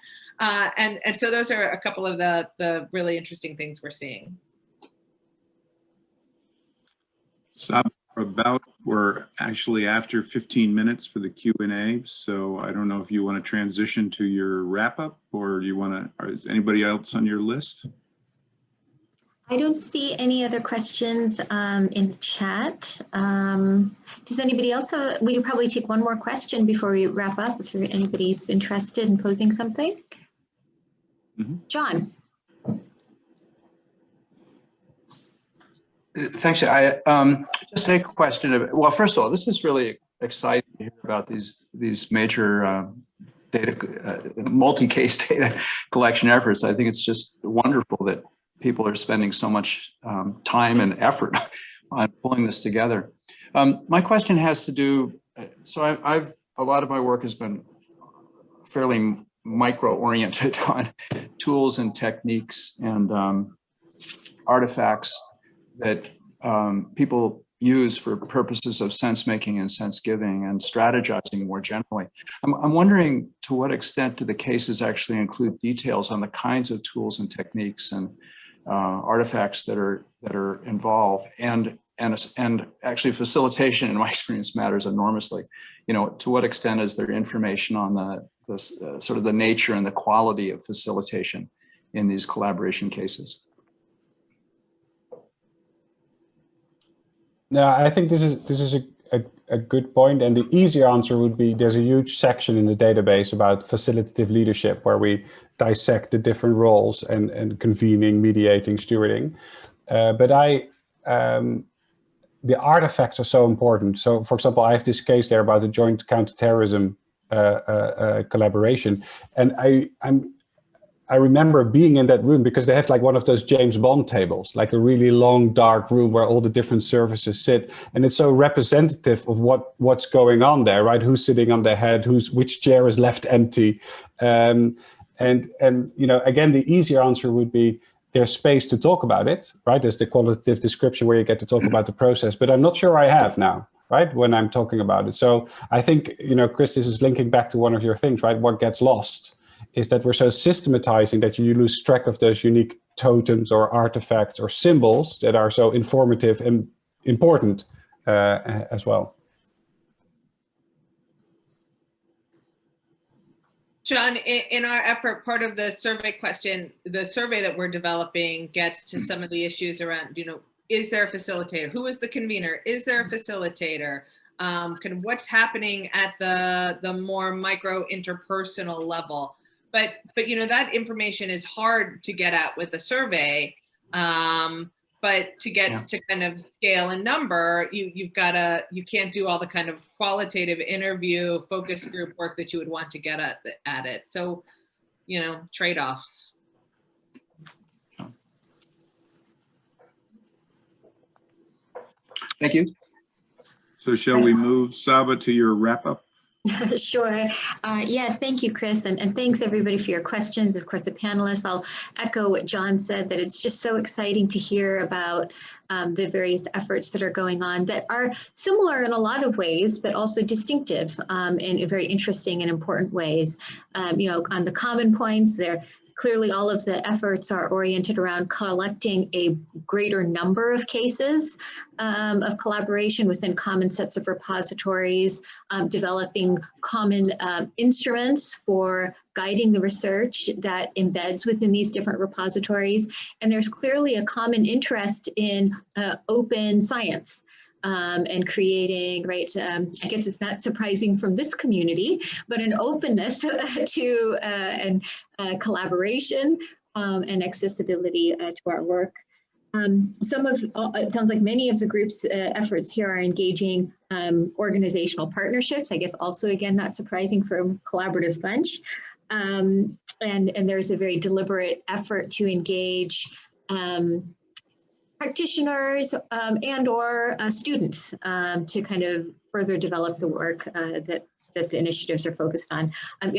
And so those are a couple of the really interesting things we're seeing. So we're actually after 15 minutes for the Q&A. So I don't know if you want to transition to your wrap up, or do you want to, is anybody else on your list? I don't see any other questions in the chat. Does anybody else? We could probably take one more question before we wrap up if anybody's interested in posing something. John. Thanks. I just a question. Well, first of all, this is really exciting to hear about these major multi-case data collection efforts. I think it's just wonderful that people are spending so much time and effort on pulling this together. My question has to do, so a lot of my work has been fairly micro-oriented on tools and techniques and artifacts that people use for purposes of sense making and sense giving and strategizing more generally. I'm wondering to what extent do the cases actually include details on the kinds of tools and techniques and artifacts that are involved, and actually facilitation in my experience matters enormously. You know, to what extent is there information on the sort of the nature and the quality of facilitation in these collaboration cases? No, I think this is a good point, and the easier answer would be there's a huge section in the database about facilitative leadership where we dissect the different roles and convening, mediating, stewarding. But the artifacts are so important. So, for example, I have this case there about the joint counterterrorism collaboration, and I remember being in that room because they have like one of those James Bond tables, like a really long, dark room where all the different services sit. And it's so representative of what's going on there, right? Who's sitting on their head, which chair is left empty. And you know, again, the easier answer would be there's space to talk about it, right? There's the qualitative description where you get to talk about the process, but I'm not sure I have now, right? When I'm talking about it. So I think, you know, Chris, this is linking back to one of your things, right? What gets lost is that we're so systematizing that you lose track of those unique totems or artifacts or symbols that are so informative and important as well. John, in our effort, part of the survey question, the survey that we're developing gets to some of the issues around, you know, is there a facilitator? Who is the convener? Is there a facilitator? Kind of what's happening at the more micro interpersonal level? But you know, that information is hard to get at with a survey. But to get to kind of scale and number, you can't do all the kind of qualitative interview focus group work that you would want to get at it. So, you know, trade-offs. Thank you. So shall we move, Saba, to your wrap up? Sure. Yeah, thank you, Chris. And thanks everybody for your questions. Of course, the panelists, I'll echo what John said, that it's just so exciting to hear about the various efforts that are going on that are similar in a lot of ways, but also distinctive in very interesting and important ways. You know, on the common points, they're clearly all of the efforts are oriented around collecting a greater number of cases of collaboration within common sets of repositories, developing common instruments for guiding the research that embeds within these different repositories. And there's clearly a common interest in open science. And creating, right, I guess it's not surprising from this community, but an openness to and collaboration and accessibility to our work. It sounds like many of the group's efforts here are engaging organizational partnerships. I guess also, again, not surprising from a collaborative bunch. And there's a very deliberate effort to engage practitioners and or students to kind of further develop the work that the initiatives are focused on.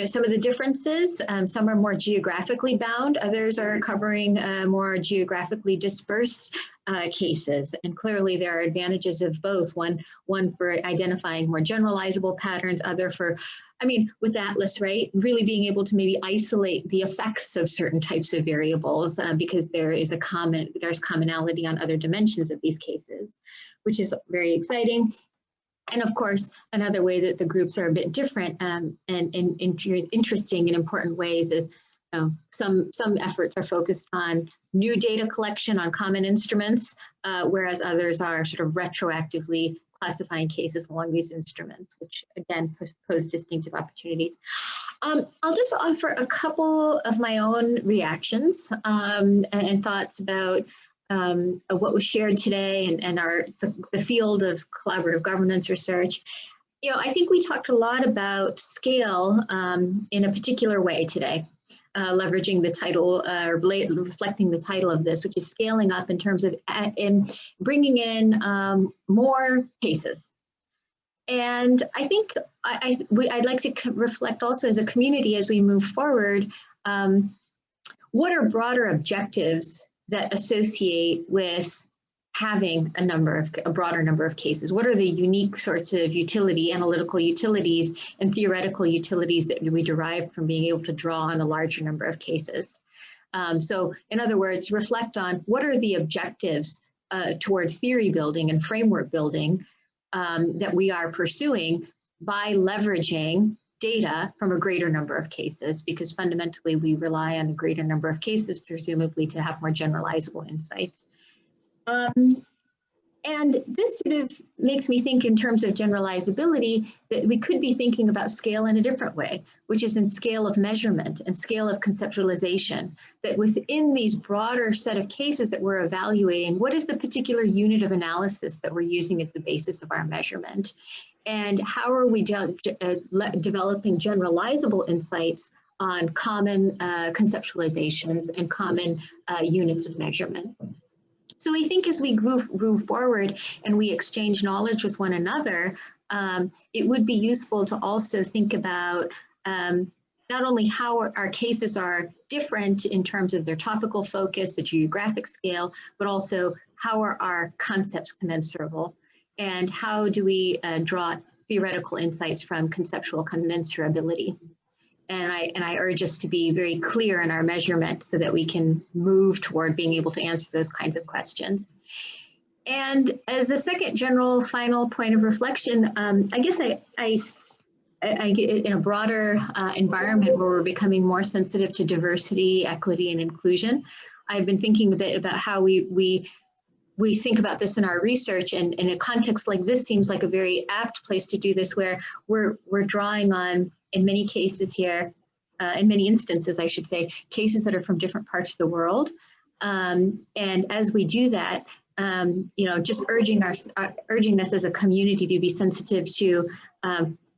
Some of the differences, some are more geographically bound, others are covering more geographically dispersed cases. And clearly there are advantages of both, one for identifying more generalizable patterns, other for, with Atlas, right, really being able to maybe isolate the effects of certain types of variables because there's commonality on other dimensions of these cases, which is very exciting. And of course, another way that the groups are a bit different and interesting in important ways is some efforts are focused on new data collection on common instruments, whereas others are sort of retroactively classifying cases along these instruments, which again pose distinctive opportunities. I'll just offer a couple of my own reactions and thoughts about what was shared today and the field of collaborative governance research. I think we talked a lot about scale in a particular way today, leveraging the title, reflecting the title of this, which is scaling up in terms of bringing in more cases. And I think I'd like to reflect also as a community as we move forward, what are broader objectives that associate with having a broader number of cases? What are the unique sorts of analytical utilities and theoretical utilities that we derive from being able to draw on a larger number of cases? So in other words, reflect on what are the objectives towards theory building and framework building that we are pursuing by leveraging data from a greater number of cases, because fundamentally we rely on a greater number of cases, presumably to have more generalizable insights. And this sort of makes me think in terms of generalizability that we could be thinking about scale in a different way, which is in scale of measurement and scale of conceptualization, that within these broader set of cases that we're evaluating, what is the particular unit of analysis that we're using as the basis of our measurement? And how are we developing generalizable insights on common conceptualizations and common units of measurement? So I think as we move forward and we exchange knowledge with one another, it would be useful to also think about not only how our cases are different in terms of their topical focus, the geographic scale, but also how are our concepts commensurable, and how do we draw theoretical insights from conceptual commensurability. And I urge us to be very clear in our measurement so that we can move toward being able to answer those kinds of questions. And as a second general final point of reflection, I guess I get in a broader environment where we're becoming more sensitive to diversity, equity, and inclusion. I've been thinking a bit about how we think about this in our research, and in a context like this seems like a very apt place to do this, where we're drawing on, in many cases here, in many instances, I should say, cases that are from different parts of the world. And as we do that, just urging us as a community to be sensitive to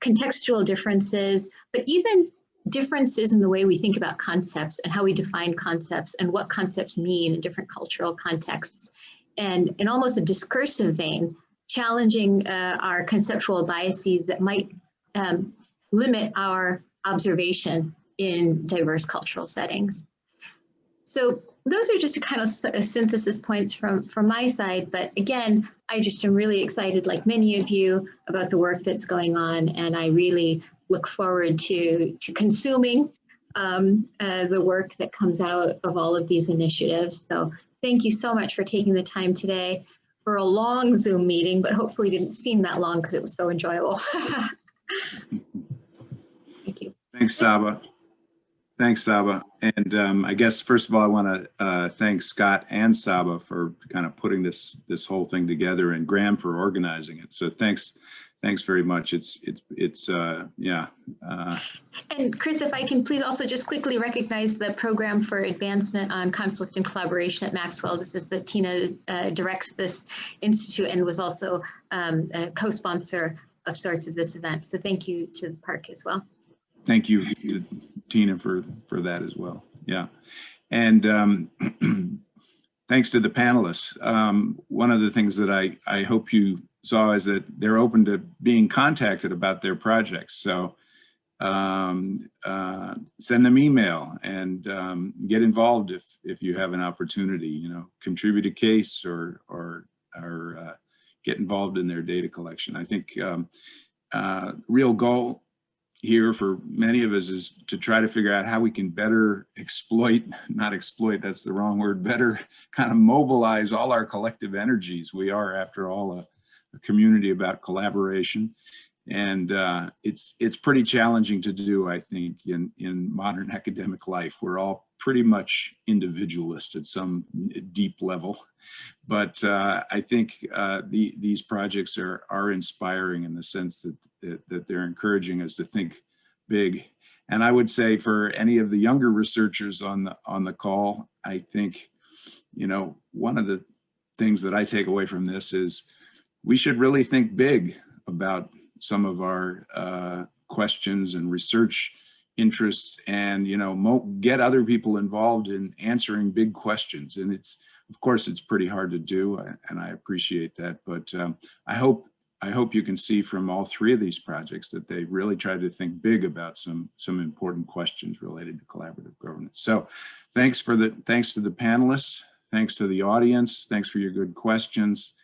contextual differences, but even differences in the way we think about concepts and how we define concepts and what concepts mean in different cultural contexts. And in almost a discursive vein, challenging our conceptual biases that might limit our observation in diverse cultural settings. So those are just kind of synthesis points from my side. But again, I just am really excited, like many of you, about the work that's going on. And I really look forward to consuming the work that comes out of all of these initiatives. So thank you so much for taking the time today for a long Zoom meeting, but hopefully didn't seem that long because it was so enjoyable. Thank you. Thanks, Saba. Thanks, Saba. And I guess, first of all, I want to thank Scott and Saba for kind of putting this whole thing together, and Graham for organizing it. So thanks very much. Yeah. And Chris, if I can please also just quickly recognize the Program for Advancement on Conflict and Collaboration at Maxwell. This is Tina directs this institute and was also a co-sponsor of sorts of this event. So thank you to the park as well. Thank you to Tina for that as well. Yeah. And thanks to the panelists. One of the things that I hope you saw is that they're open to being contacted about their projects. So send them email and get involved if you have an opportunity, contribute a case or get involved in their data collection. I think real goal here for many of us is to try to figure out how we can better not exploit, that's the wrong word, better kind of mobilize all our collective energies. We are, after all, a community about collaboration. And it's pretty challenging to do, I think, in modern academic life. We're all pretty much individualist at some deep level. But I think these projects are inspiring in the sense that they're encouraging us to think big. And I would say for any of the younger researchers on the call, I think, one of the things that I take away from this is we should really think big about some of our questions and research interests, and get other people involved in answering big questions. And of course it's pretty hard to do, and I appreciate that, but I hope you can see from all three of these projects that they really tried to think big about some important questions related to collaborative governance. So thanks to the panelists, thanks to the audience, thanks for your good questions.